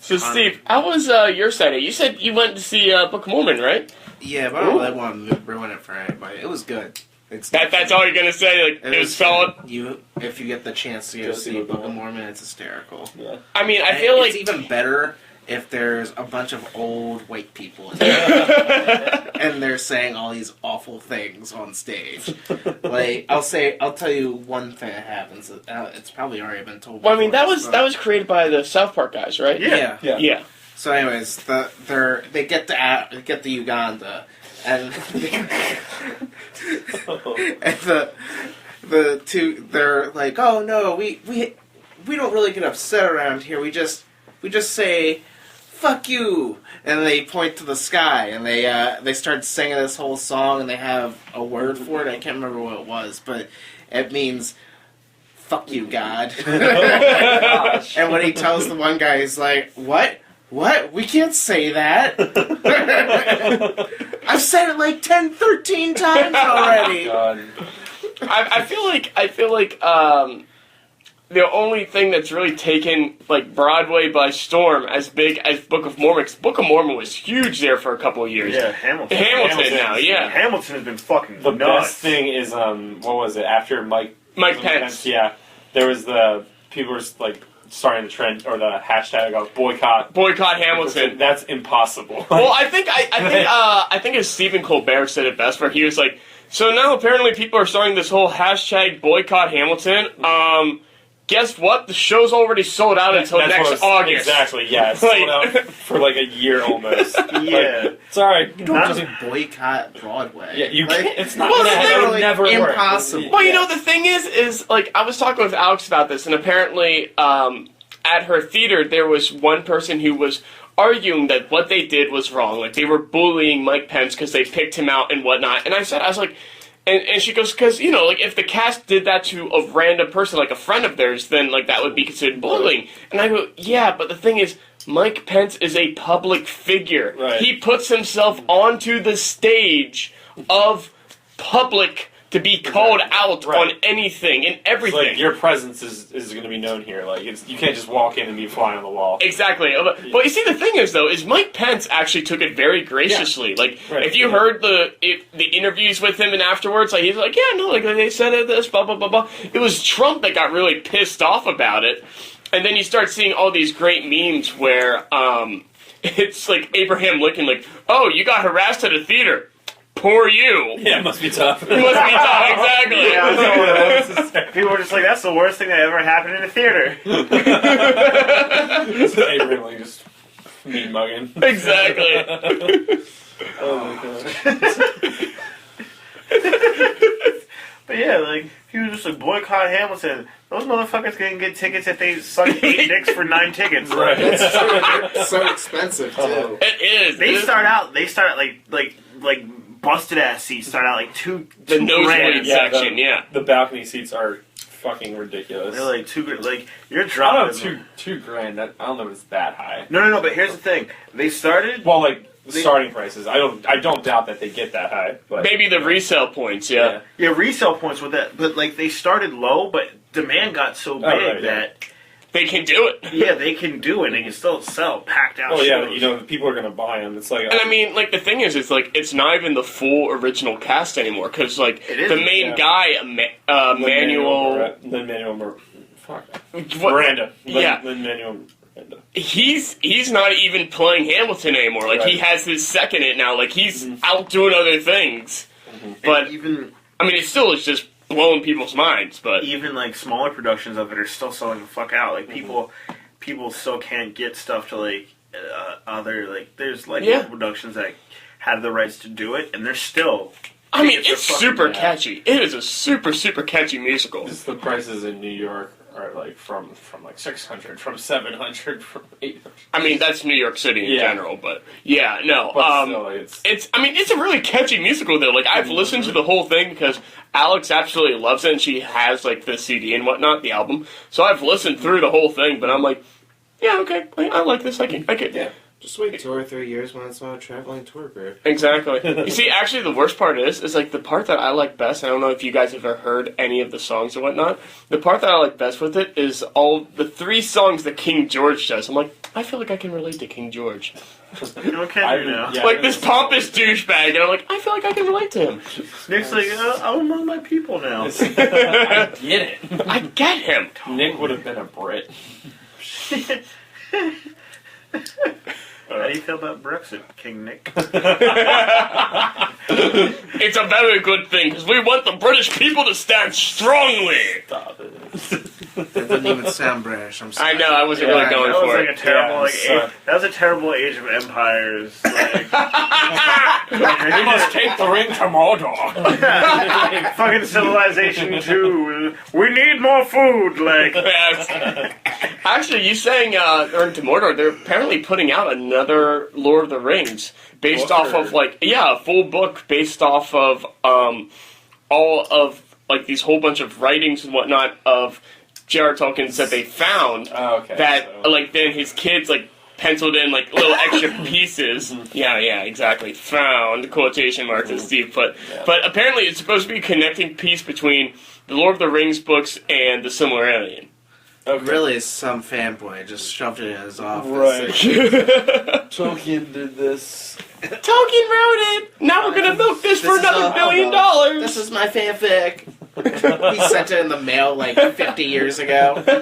So, Steve, how was your Saturday? You said you went to see Book of Mormon, right? Yeah, but I don't really want to ruin it for anybody. It was good. That's all you're gonna say? Like, it was solid? If you get the chance to go see Book of Mormon, it's hysterical. Yeah. I mean, I feel like... It's even better if there's a bunch of old white people in there. And they're saying all these awful things on stage. Like, I'll tell you one thing that happens. It's probably already been told Well, I mean, before, that was created by the South Park guys, right? Yeah. So, anyways, they get to Uganda, and and the two, they're like, oh no, we don't really get upset around here. We just say, fuck you, and they point to the sky, and they start singing this whole song, and they have a word for it. I can't remember what it was, but it means fuck you, God. And when he tells the one guy, he's like, what? We can't say that. I've said it like 10, 13 times already. God. I feel like the only thing that's really taken like Broadway by storm as big as Book of Mormon. 'Cause Book of Mormon was huge there for a couple of years. Yeah, Hamilton. Hamilton now, yeah. Hamilton has been fucking The nuts. best thing is, what was it, after Mike Pence. Yeah, there was people were like starting the trend, or the hashtag of boycott Hamilton. That's impossible. Well, I think as Stephen Colbert said it best, where he was like, so now apparently people are starting this whole hashtag boycott Hamilton. Guess what? The show's already sold out until next August. Exactly, yeah. It's sold out for like a year almost. Yeah. Like, sorry. You don't just boycott Broadway. Yeah, you like, can't. It's not Well, gonna it's happen. literally Never impossible. work. Well, you know, the thing is like, I was talking with Alex about this, and apparently, at her theater, there was one person who was arguing that what they did was wrong. Like, they were bullying Mike Pence because they picked him out and whatnot. And I was like, and she goes, because, you know, like, if the cast did that to a random person, like a friend of theirs, then, like, that would be considered bullying. And I go, yeah, but the thing is, Mike Pence is a public figure. Right. He puts himself onto the stage of public to be called out on anything and everything. Like, your presence is going to be known here. Like, you can't just walk in and be flying on the wall. Exactly. But you see, the thing is, though, is Mike Pence actually took it very graciously. Yeah. Like, if you heard the interviews with him and afterwards, like, he's like, yeah, no, like, they said this, blah, blah, blah, blah. It was Trump that got really pissed off about it. And then you start seeing all these great memes where it's like Abraham Lincoln, like, oh, you got harassed at a theater. Poor you. Yeah, it must be tough. It must be tough, exactly. Yeah, people were just like, that's the worst thing that ever happened in a theater. Abraham Lincoln just mean mugging. Exactly. Oh my god. But yeah, like, he was just like, boycott Hamilton. Those motherfuckers can get tickets if they suck 8 dicks for 9 tickets. Right. It's so expensive, too. It is. They start like busted ass seats start out like two The nosebleed grand. section, yeah. The balcony seats are fucking ridiculous. They're like $2 like you're I dropping. don't know, two grand. I don't know if it's that high. No. But here's the thing: they started. Well, like the starting prices. I don't doubt that they get that high. But Maybe the resale points, yeah. Yeah, resale points with that, but like they started low, but demand got so big that They can do it. yeah, they can do it. They can still sell packed out. Oh yeah, shows. you know people are gonna buy them. It's like And I mean, like, the thing is, it's like, it's not even the full original cast anymore, because, like, It is, the main guy, Manuel... Fuck. What- Miranda. Yeah. Lin-Manuel Miranda. He's not even playing Hamilton anymore. Like, he has his second it now. Like, he's out doing other things. But, And even I mean, it still is just blowing people's minds, but... even like smaller productions of it are still selling the fuck out. Like people still can't get stuff to like other like there's like local productions that have the rights to do it, and they're still. I mean, it's fucking super bad. catchy. It is a super, super catchy musical. Just the prices in New York are like from like 600, from 700, from 800. I mean, that's New York City in Yeah. general, but yeah, no. But still, It's a really catchy musical though. Like, I've listened to the whole thing because Alex absolutely loves it, and she has like the CD and whatnot, the album. So I've listened through the whole thing, but I'm like, yeah, okay, I like this. I can, yeah. Just wait 2 or 3 years when it's on a traveling tour group. Exactly. You see, actually, the worst part is like the part that I like best. I don't know if you guys have ever heard any of the songs or whatnot. The part that I like best with it is all the 3 songs that King George does. I'm like, I feel like I can relate to King George. You know what can do now? Yeah, Like this pompous douchebag, and I'm like, I feel like I can relate to him. Nick's like, I'm among my people now. I get it. I get him. Nick would have been a Brit. How do you feel about Brexit, King Nick? It's a very good thing, because we want the British people to stand strongly. Stop it. It didn't even sound British. I'm sorry. I know, I wasn't really going that was for like it. a terrible, Yeah, that was a terrible Age of Empires. Like, We must take the ring to Mordor. fucking Civilization 2. We need more food. Like, Yes. Actually, you saying Ring to Mordor, they're apparently putting out another Lord of the Rings based off of, like, a full book based off of all of, like, these whole bunch of writings and whatnot of J.R. Tolkien's that they found like, then his kids, like, penciled in, like, little extra pieces. Yeah, exactly. Found, quotation marks, as Steve put. Yeah. But apparently it's supposed to be a connecting piece between the Lord of the Rings books and the Silmarillion. Okay. Really, some fanboy just shoved it in his office. Right. Tolkien Tolkien did this. wrote it! Now we're gonna milk this for This is another a- $1 billion! This is my fanfic. He sent it in the mail like 50 years ago. finally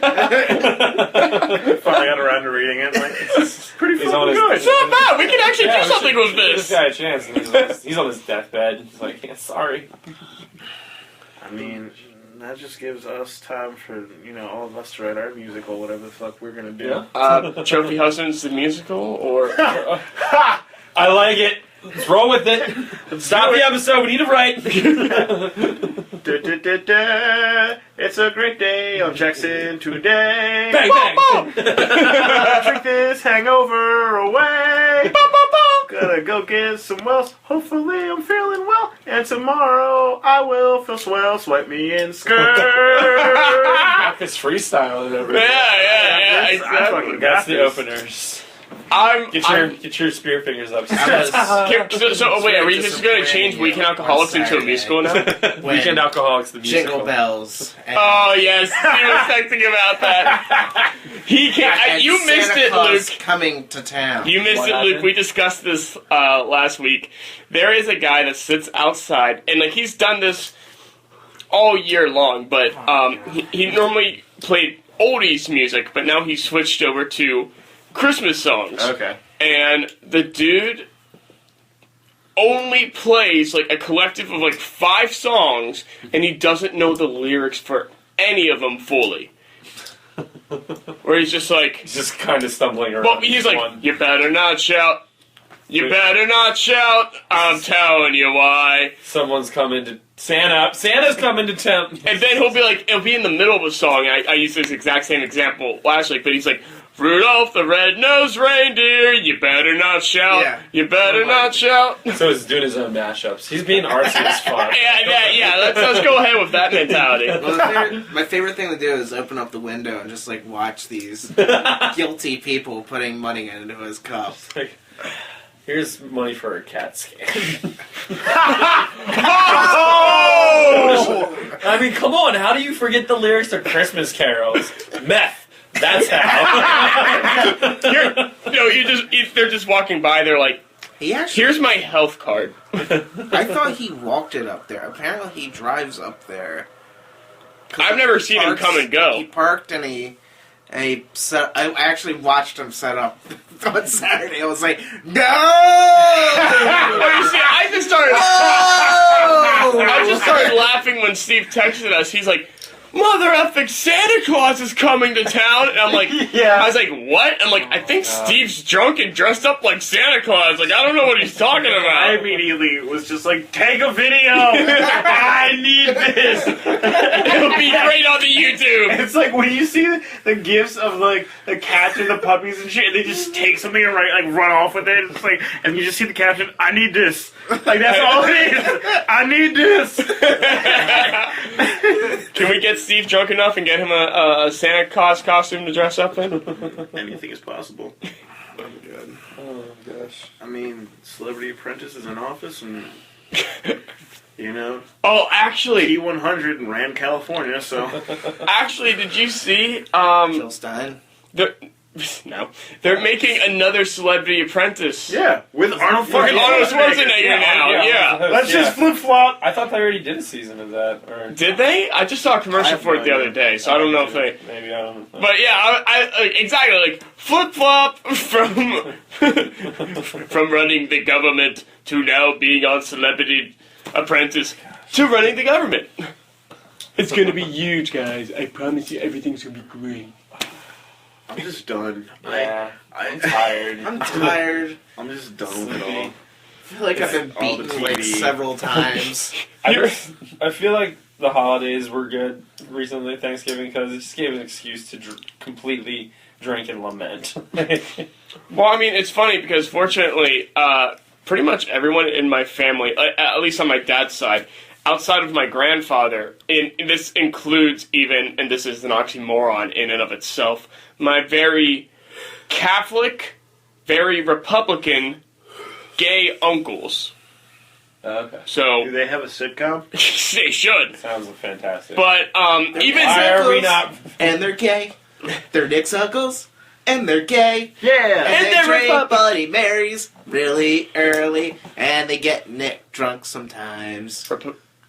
got around to reading it. Like, it's pretty He's on fucking his- good. It's not bad! We can actually Yeah, do something with Give this! this guy a chance. And he's on his deathbed. He's like, yeah, sorry. I mean, that just gives us time for, all of us to write our musical, whatever the fuck we're gonna do. Yeah. Trophy Husbands the musical, or... I like it. Let's roll with it. Stop the episode. We need to write. It's a great day on Jackson today. Bang, bang. Drink this hangover away. Gotta go get some wells. Hopefully I'm feeling well. And tomorrow I will feel swell. Swipe me in skirt. It's freestyle and everything. Yeah, I fucking got That's the this. openers. I'm... Get your spear fingers up. I was- So wait, are we just gonna change Weekend Alcoholics into a musical now? when Weekend Alcoholics, the musical. Jingle bells. And, Oh yes, he was texting about that. He can't. and You missed Santa it, Claus Luke. coming to town. You missed What it, Luke. happened? We discussed this last week. There is a guy that sits outside, and like he's done this all year long. But he normally played oldies music, but now he switched over to Christmas songs. Okay. And the dude only plays like a collective of like 5 songs, and he doesn't know the lyrics for any of them fully. Where he's just like, He's just kind of stumbling around. well, he's like, One. you better not shout. You better not shout. I'm telling you why. Someone's coming to Santa. Santa's coming to town. And then he'll be like, it'll be in the middle of a song. I used this exact same example last week, but he's like, Rudolph the Red-Nosed Reindeer, you better not shout. Yeah. You better not shout. So he's doing his own mashups. He's being artsy as fuck. Yeah. Let's go ahead with that mentality. Well, my favorite thing to do is open up the window and just like watch these guilty people putting money into his cup. Like, here's money for a CAT scan. Oh! I mean, come on. How do you forget the lyrics to Christmas carols? Meth. That's how. They're just walking by. They're like, He actually, here's my health card. I thought he walked it up there. Apparently, he drives up there. 'Cause I've never seen him come and He go. parked and he set. I actually watched him set up on Saturday. I was like, no! Oh, you see, I just started. Oh! I just started laughing when Steve texted us. He's like, Mother effing Santa Claus is coming to town. And I'm like, Yeah. I was like, what? I'm like, I think Steve's drunk and dressed up like Santa Claus. Like, I don't know what he's talking I about. immediately was just like, take a video! I need this! It'll be great on the YouTube. It's like when you see the gifs of like the cats and the puppies and shit, and they just take something and run off with it. It's like, and you just see the caption, I need this. Like, that's all it is. I need this. Can we get Steve drunk enough and get him a Santa Claus costume to dress up in? Anything is possible. Good. Oh, gosh. I mean, Celebrity Apprentice is in office, and Oh, actually, P100 in Rand, California. So did you see Jill Stein. the No. They're making another Celebrity Apprentice. Yeah, with Arnold fucking Arnold Schwarzenegger now, yeah. Let's just flip flop. I thought they already did a season of that. Or Did they? I just saw a commercial for it the other day, so I don't know if they... Maybe, I don't know. But yeah, exactly, like, flip-flop from from running the government to now being on Celebrity Apprentice to running the government. It's gonna be huge, guys. I promise you everything's gonna be great. I'm just done. Yeah, I'm tired. I'm tired. I'm just done with it all. I feel like I've been all the beaten like TV. several times. I feel like the holidays were good recently, Thanksgiving, because it just gave an excuse to completely drink and lament. Well, I mean, it's funny because fortunately, pretty much everyone in my family, at least on my dad's side, outside of my grandfather, this includes even, and this is an oxymoron in and of itself, my very Catholic, very Republican, gay uncles. Okay. So Do they have a sitcom? they should. Sounds fantastic. But even Why are we not? And they're gay. They're Nick's uncles. And they're gay. Yeah. And they they're drink Republican. Bloody Marys really early. And they get Nick drunk sometimes.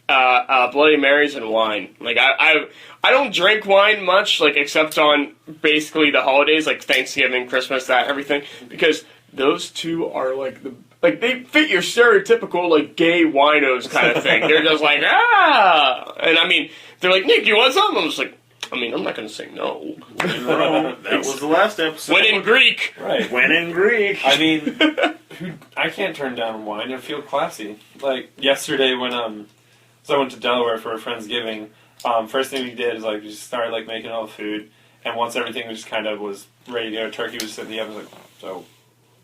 Bloody Marys and wine. Like I don't drink wine much, like except on basically the holidays, like Thanksgiving, Christmas, that everything, because those two are like they fit your stereotypical like gay winos kind of thing. They're just like and I mean they're like, Nick, you want some? I'm just like, I mean, I'm not gonna say no. No, that was the last episode. When in Greek. Right. When in Greek. I mean, I can't turn down wine and feel classy. Like yesterday when so I went to Delaware for a Friendsgiving. First thing we did is like we just started like making all the food, and once everything just kind of was ready to go, turkey was sitting in the oven. I was like, so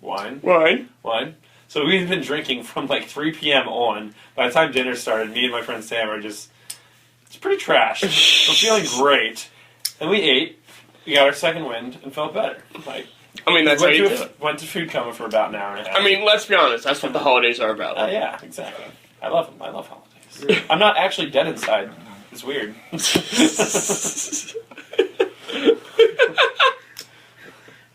wine. So we've been drinking from like 3 p.m. on. By the time dinner started, me and my friend Sam are just, it's pretty trash. We're feeling great. And we ate, we got our second wind, and felt better. Like, I mean, that's how you do it. Went to food coma for about an hour and a half. I mean, let's be honest, that's what the holidays are about. Yeah, exactly. I love them. I love holidays. I'm not actually dead inside. It's weird.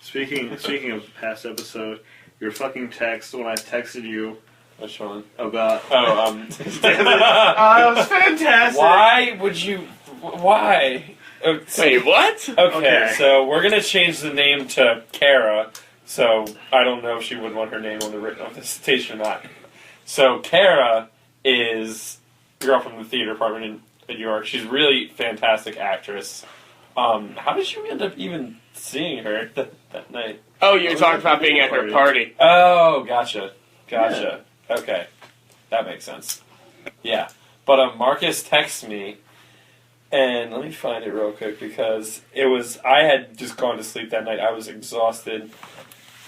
Speaking of past episode, your fucking text when I texted you Which one? about Oh, that was fantastic. Why would you? Why? Wait, what? Okay, so we're gonna change the name to Kara. So I don't know if she would want her name on the station or not. So Kara is a girl from the theater department in New York. She's a really fantastic actress. How did you end up even seeing her that night? Oh, you're talking about being at her party. Oh, gotcha. Okay, that makes sense. Yeah, but Marcus texts me, and let me find it real quick because I had just gone to sleep that night. I was exhausted,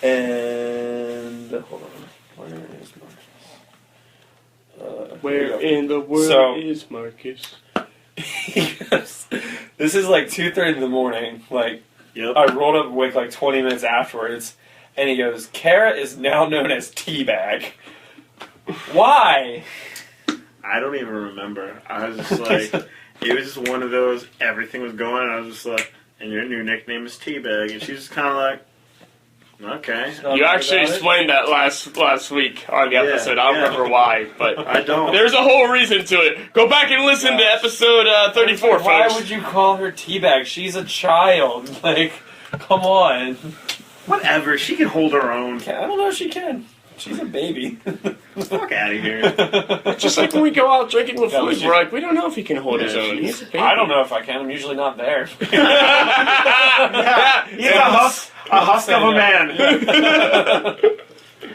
and hold on, where is Marcus? Where in the world is Marcus? This is like 2:30 in the morning. Like, Yep. I rolled up awake like 20 minutes afterwards, and he goes, Kara is now known as Teabag. Why? I don't even remember. I was just like, it was just one of those, everything was going, and I was just like, and your new nickname is Teabag, and she's just kind of like, okay. You actually explained that last week on the episode. I don't remember why, but I don't. there's a whole reason to it. Go back and listen to episode 34, folks. Why would you call her Teabag? She's a child. Like, come on. Whatever, she can hold her own. I don't know if she can. She's a baby. Fuck out of here. Just like when we go out drinking with Yeah, food, we're like, we don't know if he can hold his own. He's a baby. I don't know if I can. I'm usually not there. Yeah, He's a husk of a man.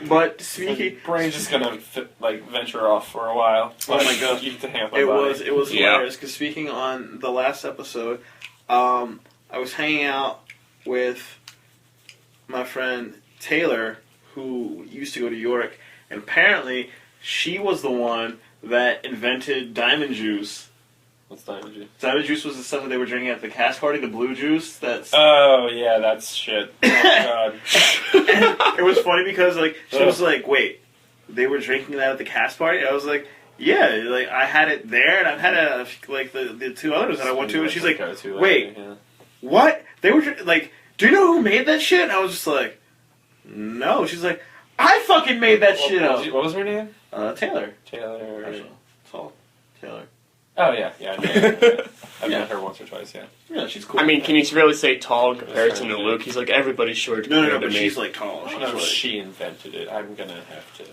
But speaking, Brain's just gonna venture off for a while. Oh my God. Eat the hand. it was Yeah. hilarious because speaking on the last episode, I was hanging out with my friend Taylor, who used to go to York, and apparently she was the one that invented diamond juice. What's diamond juice? Diamond juice was the stuff that they were drinking at the cast party, the blue juice. That's Oh yeah, that's shit. Oh god. it was funny because like she was like, "Wait, they were drinking that at the cast party?" I was like, "Yeah, like I had it there, and I've had it at, like the two others that I went to." And she's like, "Wait, what? They were like." do you know who made that shit? And I was just like, no. She's like, I fucking made that shit up. What was her name? Taylor. Taylor. It's all Taylor. Oh, yeah. I know. I've met her once or twice, yeah. Yeah, she's cool. I mean, can you really say tall in comparison to Luke? He's like, everybody's short. No, compared to but me. she's like tall. She's like, She invented it. I'm gonna have to.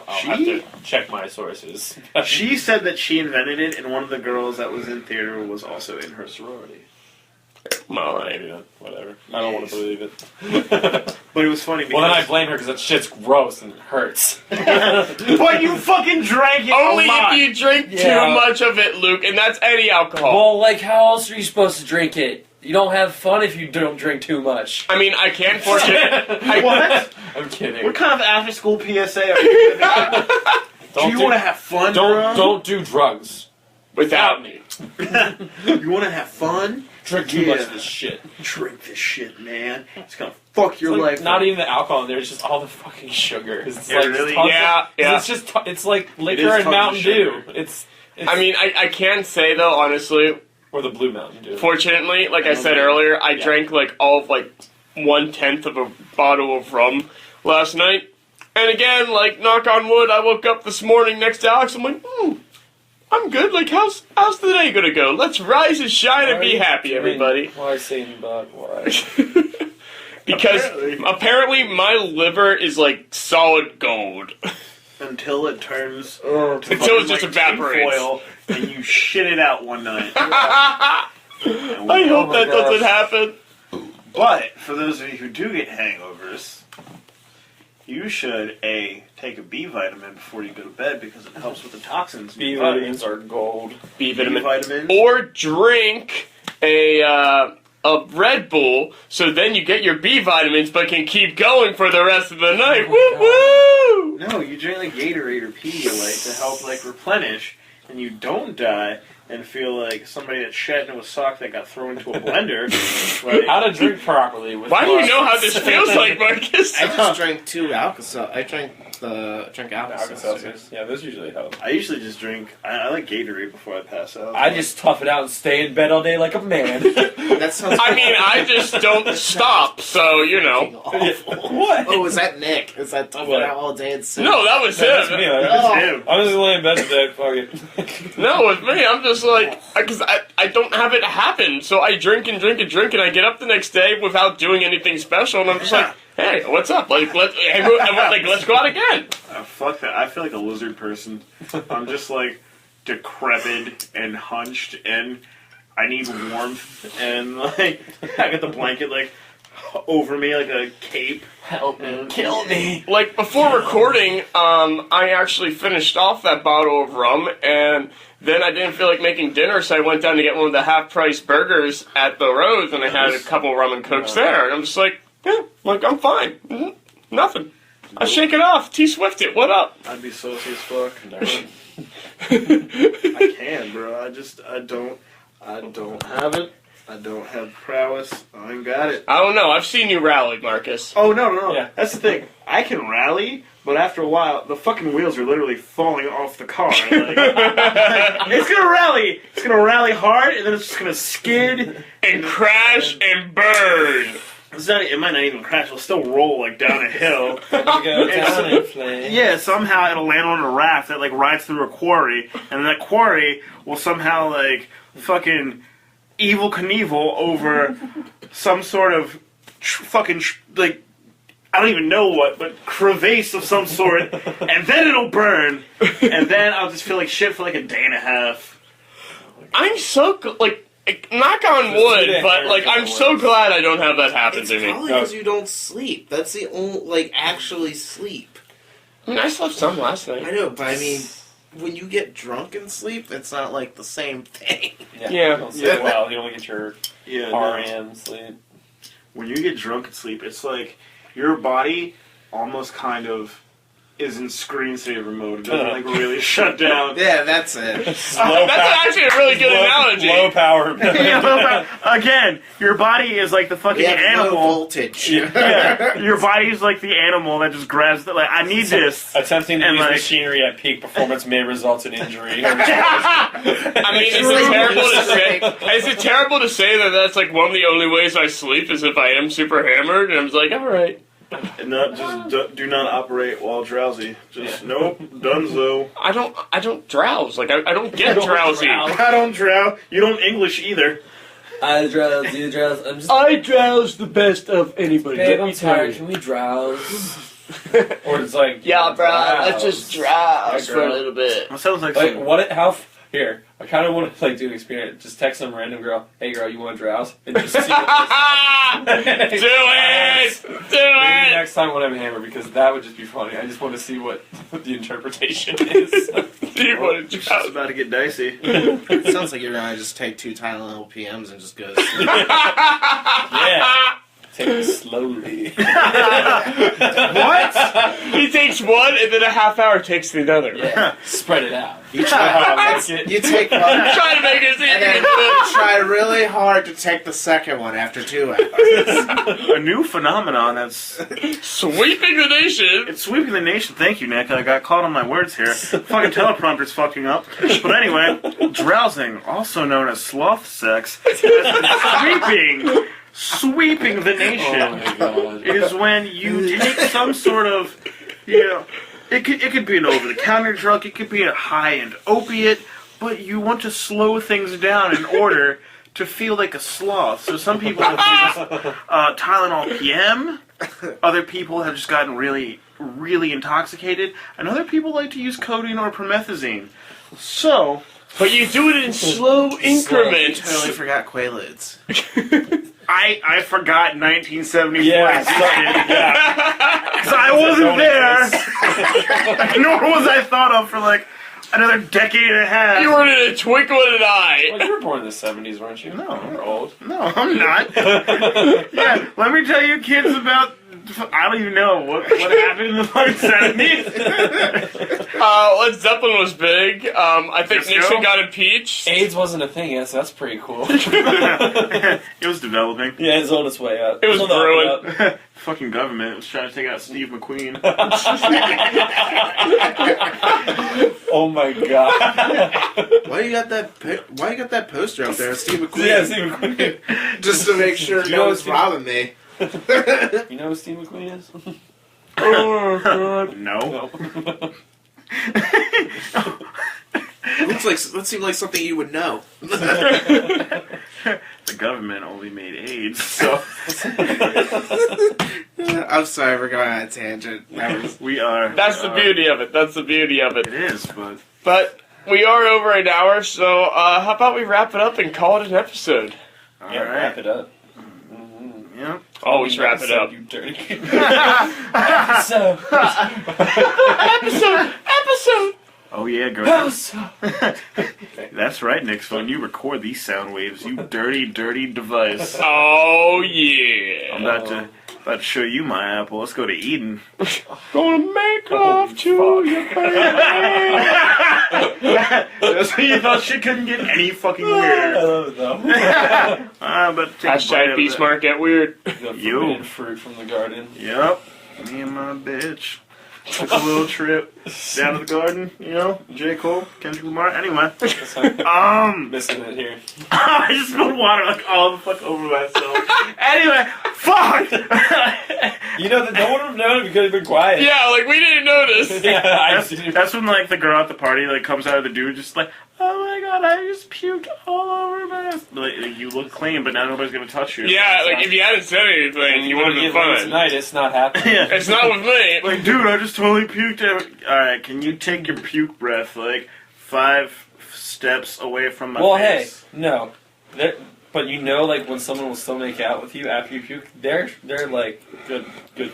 I'll She? have to check my sources. she said that she invented it, and one of the girls that was in theater was also in her sorority. Well, Maybe not. Whatever. I don't want to believe it. But it was funny because... Well, then I blame her because that shit's gross and it hurts. But you fucking drank it only a lot. if you drink Yeah. too much of it, Luke, and that's any alcohol. Well, like, how else are you supposed to drink it? You don't have fun if you don't drink too much. I mean, I can't force it. What? I'm kidding. What kind of after-school PSA are you giving? Do you want to have fun, bro? Don't do drugs Without me. You want to have fun? Drink too much of this shit. Drink this shit, man. It's gonna fuck your It's like life not up. even the alcohol in there. It's just all the fucking sugar. It's It like really- tons of- Yeah, yeah. It's just it's like is liquor tons and of Mountain Dew. sugar. It's I mean, I can say, though, honestly, or the Blue Mountain Dew. fortunately, like I said earlier, I drank, like, all of, like, 1/10 of a bottle of rum last night. And again, like, knock on wood, I woke up this morning next to Alex, I'm like, I'm good. Like, how's the day gonna go? Let's rise and shine and be happy, everybody. Why Satan, but why? Because apparently my liver is like solid gold. Until it turns Until it just evaporates. tinfoil and you shit it out one night. I hope that doesn't happen. But for those of you who do get hangovers, you should take a B vitamin before you go to bed because it helps with the toxins. B vitamins are gold. B B vitamin. vitamins. Or drink a Red Bull, so then you get your B vitamins, but can keep going for the rest of the night. Woo woo! No, you drink like Gatorade or Pedialyte to help like replenish, and you don't die and feel like somebody that shed into a sock that got thrown into a blender. Like, How to drink properly. With Why do you know how this feels like, Marcus? I just drank 2 Alka-Seltzer. I drank Alka-Seltzers? Alka-Seltzers. Yeah, those usually help. I usually just drink. I like Gatorade before I pass out. I just tough it out and stay in bed all day like a man. That sounds I mean, I just don't stop, so, you know. awful. What? Oh, is that Nick? Is that tough it What? out all day and sit? No, that was That's me. him. Oh. Him. I'm just laying in bed today. Fuck it. No, with me, I'm just like, because I don't have it happen, so I drink and drink and drink, and I get up the next day without doing anything special, and I'm just like, hey, what's up? Like, let's go out again. Fuck that. I feel like a lizard person. I'm just like decrepit and hunched, and I need warmth, and like I got the blanket like over me like a cape. Help me. And Kill me. Like, before recording, I actually finished off that bottle of rum, and then I didn't feel like making dinner, so I went down to get one of the half-price burgers at the Rose, and I had a couple rum and cokes there, and I'm just like, yeah, like, I'm fine. Nothing. I shake it off. T-Swift it. What up? I'd be saucy as fuck. I can, bro. I don't have it. I don't have prowess. I ain't got it. I don't know. I've seen you rally, Marcus. Oh, no. Yeah. That's the thing. I can rally, but after a while, the fucking wheels are literally falling off the car. Like, it's gonna rally. It's gonna rally hard, and then it's just gonna skid. And crash and burn. It might not even crash. It'll still roll, like, down a hill. Go down in flames. Yeah, somehow it'll land on a raft that, like, rides through a quarry, and that quarry will somehow, like, fucking Evil Knievel over some sort of like, I don't even know what, but crevasse of some sort, and then it'll burn, and then I'll just feel like shit for like a day and a half. I'm so, like, knock on wood, but, like, I'm so glad I don't have that happen It's to me. probably because you don't sleep. That's the only, like, actually sleep. I mean, I slept some last night. I know, but I mean, when you get drunk and sleep, it's not like the same thing. Yeah. You don't sleep well. You don't get your Yeah, REM sleep. when you get drunk and sleep, it's like your body almost kind of is in screensaver mode. It doesn't like really shut down. Yeah, that's it. That's actually a really good analogy. Low power. Again, your body is like the fucking We have low animal. voltage. Yeah, your body's like the animal that just grabs the, like, I need this. Attempting to And, use like- machinery at peak performance may result in injury. I mean, is it terrible to say? Is it terrible to say that that's like one of the only ways I sleep is if I am super hammered? And I'm just like, all right. Not just do not operate while drowsy. Just nope, donezo. I don't drowse. Like I don't get drowsy. I don't drow. You don't English either. I drowse, you drowse. I'm just. I drowse the best of anybody. Babe, I'm tired. Can we drowse? Or it's like, Yeah, bro. Let's drowse. just drowse Yeah, for a girl. little bit. That sounds like Like some, what? How? Here, I kind of want to like do an experiment. Just text some random girl. Hey, girl, you want to drowse? And just see what Do it! Do Maybe it! next time when I'm hammered, because that would just be funny. I just want to see what the interpretation is. Do you want to it's drowse? about to get dicey. It sounds like you're gonna just take 2 Tylenol PMs and just go to sleep. Yeah. Take it slowly. What? He takes one, and then a half hour takes the other. Yeah. Spread it out. You try, you take one, and Trying to make it seem then good. you try really hard to take the second one after 2 hours. A new phenomenon that's Sweeping the nation. it's sweeping the nation. Thank you, Nick. I got caught on my words here. Fucking teleprompter's fucking up. But anyway, drowsing, also known as sloth sex, has been sweeping the nation. Oh my god. Is when you take some sort of, it could be an over-the-counter drug, it could be a high-end opiate, but you want to slow things down in order to feel like a sloth. So some people have used Tylenol PM, other people have just gotten really, really intoxicated, and other people like to use codeine or promethazine. So, But you do it in slow You increments. totally forgot Quaaludes. I forgot 1974 Yeah, existed. yeah. Because I wasn't there, nor was I thought of for like another decade and a half. You were in a twinkle in an eye. Well, you were born in the 70s, weren't you? No. You're old. No, I'm not. Yeah, let me tell you kids about, I don't even know, what happened in the fucking 70s. Led Zeppelin was big. I think Yes, Nixon no? got impeached. AIDS wasn't a thing yet, so that's pretty cool. It was developing. Yeah, it's on its way up. It was It's on the up and brewing. up. Fucking government was trying to take out Steve McQueen. Oh my god. Why you got that poster up there, Steve McQueen? Yeah, Steve McQueen. Just to make sure You no know one's Steve- robbing me. You know who Steve McQueen is? No. No. That seems like something you would know. The government only made AIDS, so I'm sorry for going on a tangent. That was, we are. That's the beauty of it. That's the beauty of It it. is, but But we are over an hour, so how about we wrap it up and call it an episode? Yeah, alright. wrap it up. Yeah. Always wrap it up. You dirty. So, Episode. Oh yeah, go. That's right, Nick's phone. You record these sound waves. You dirty, dirty device. Oh yeah. I'm about to show you my apple. Let's go to Eden. Gonna make love to you, That's when you thought shit couldn't get any fucking I weirder. love it though. But take a bite Hashtag of Peace that. Mark get weird. The forbidden fruit from the garden. Yep. Me and my bitch took a little trip down to the garden. J. Cole, Kendrick Lamar. Anyway, Missing it here. I just spilled water like all the fuck over myself. Anyway, fuck. You know that no one would have known if you could have been quiet. Yeah, like we didn't notice. Yeah, I see. That's when like the girl at the party like comes out of the dude just like, oh my god, I just puked all over my ass. Like, you look clean, but now nobody's gonna touch you. Yeah, like if you hadn't said anything, you would have been fine. Tonight, it's not happening. Yeah. It's not with me. Like, dude, I just totally puked. Alright, can you take your puke breath like 5 steps away from my Well, hey, face? no. But you know, like when someone will still make out with you after you puke, they're like good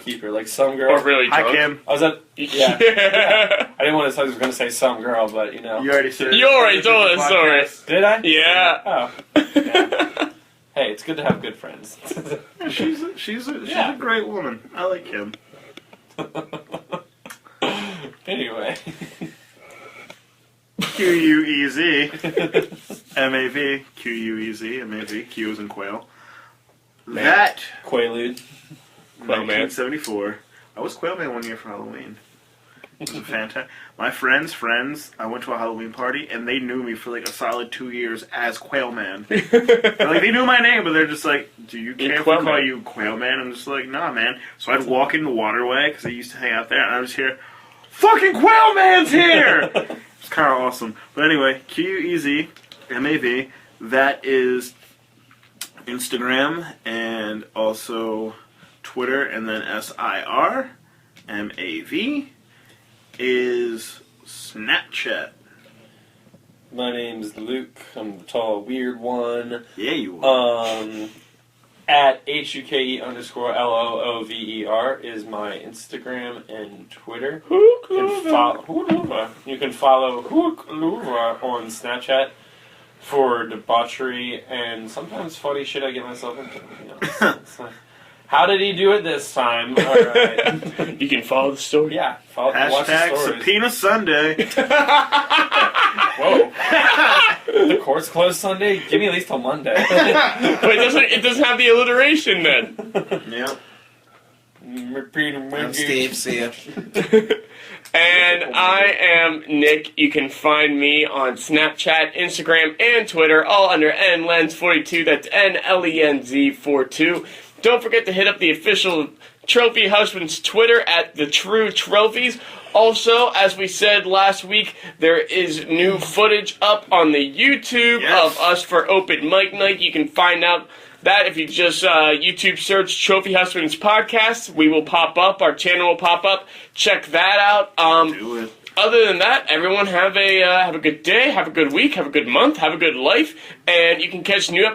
keeper. Like some girl. Or really Hi, drunk. Kim. I was at Yeah. I didn't want to. I was going to say some girl, but you know. You already said You already told that story. Did I? Yeah. Oh. Yeah. Hey, it's good to have good friends. Yeah, she's a Yeah. great woman. I like Kim. Anyway. Queez. MAV. Queez. MAV. Q is in quail. Man. That. Quaalude. Quail Man. 1974. I was Quail Man one year for Halloween. It was fantastic. My friends, I went to a Halloween party, and they knew me for like a solid 2 years as Quail Man. Like, they knew my name, but they're just like, do you care if we call you Quail Man? I'm just like, nah, man. So I'd walk in the waterway, because I used to hang out there, and I was here, fucking Quail Man's here! It's kind of awesome. But anyway, Queez, MAV, that is Instagram, and also Twitter, and then SIR, MAV. Is Snapchat. My name's Luke. I'm the tall, weird one. Yeah, you are. At HUKE_LOOVER is my Instagram and Twitter. You can follow Hook Louver on Snapchat for debauchery and sometimes funny shit I get myself into. You know, it's like, how did he do it this time? All right. You can follow the story. Yeah, watch the Hashtag stories. Subpoena Sunday. Whoa. The court's closed Sunday? Give me at least till Monday. But it doesn't have the alliteration then. Yeah. I'm Steve. See ya. And I am Nick. You can find me on Snapchat, Instagram, and Twitter, all under NLens42. That's NLENZ42. Don't forget to hit up the official Trophy Husband's Twitter at The True Trophies. Also, as we said last week, there is new footage up on the YouTube of us for Open Mic Night. You can find out that if you just YouTube search Trophy Husbands Podcast, we will pop up. Our channel will pop up. Check that out. Do it. Other than that, everyone have a good day, have a good week, have a good month, have a good life, and you can catch new episodes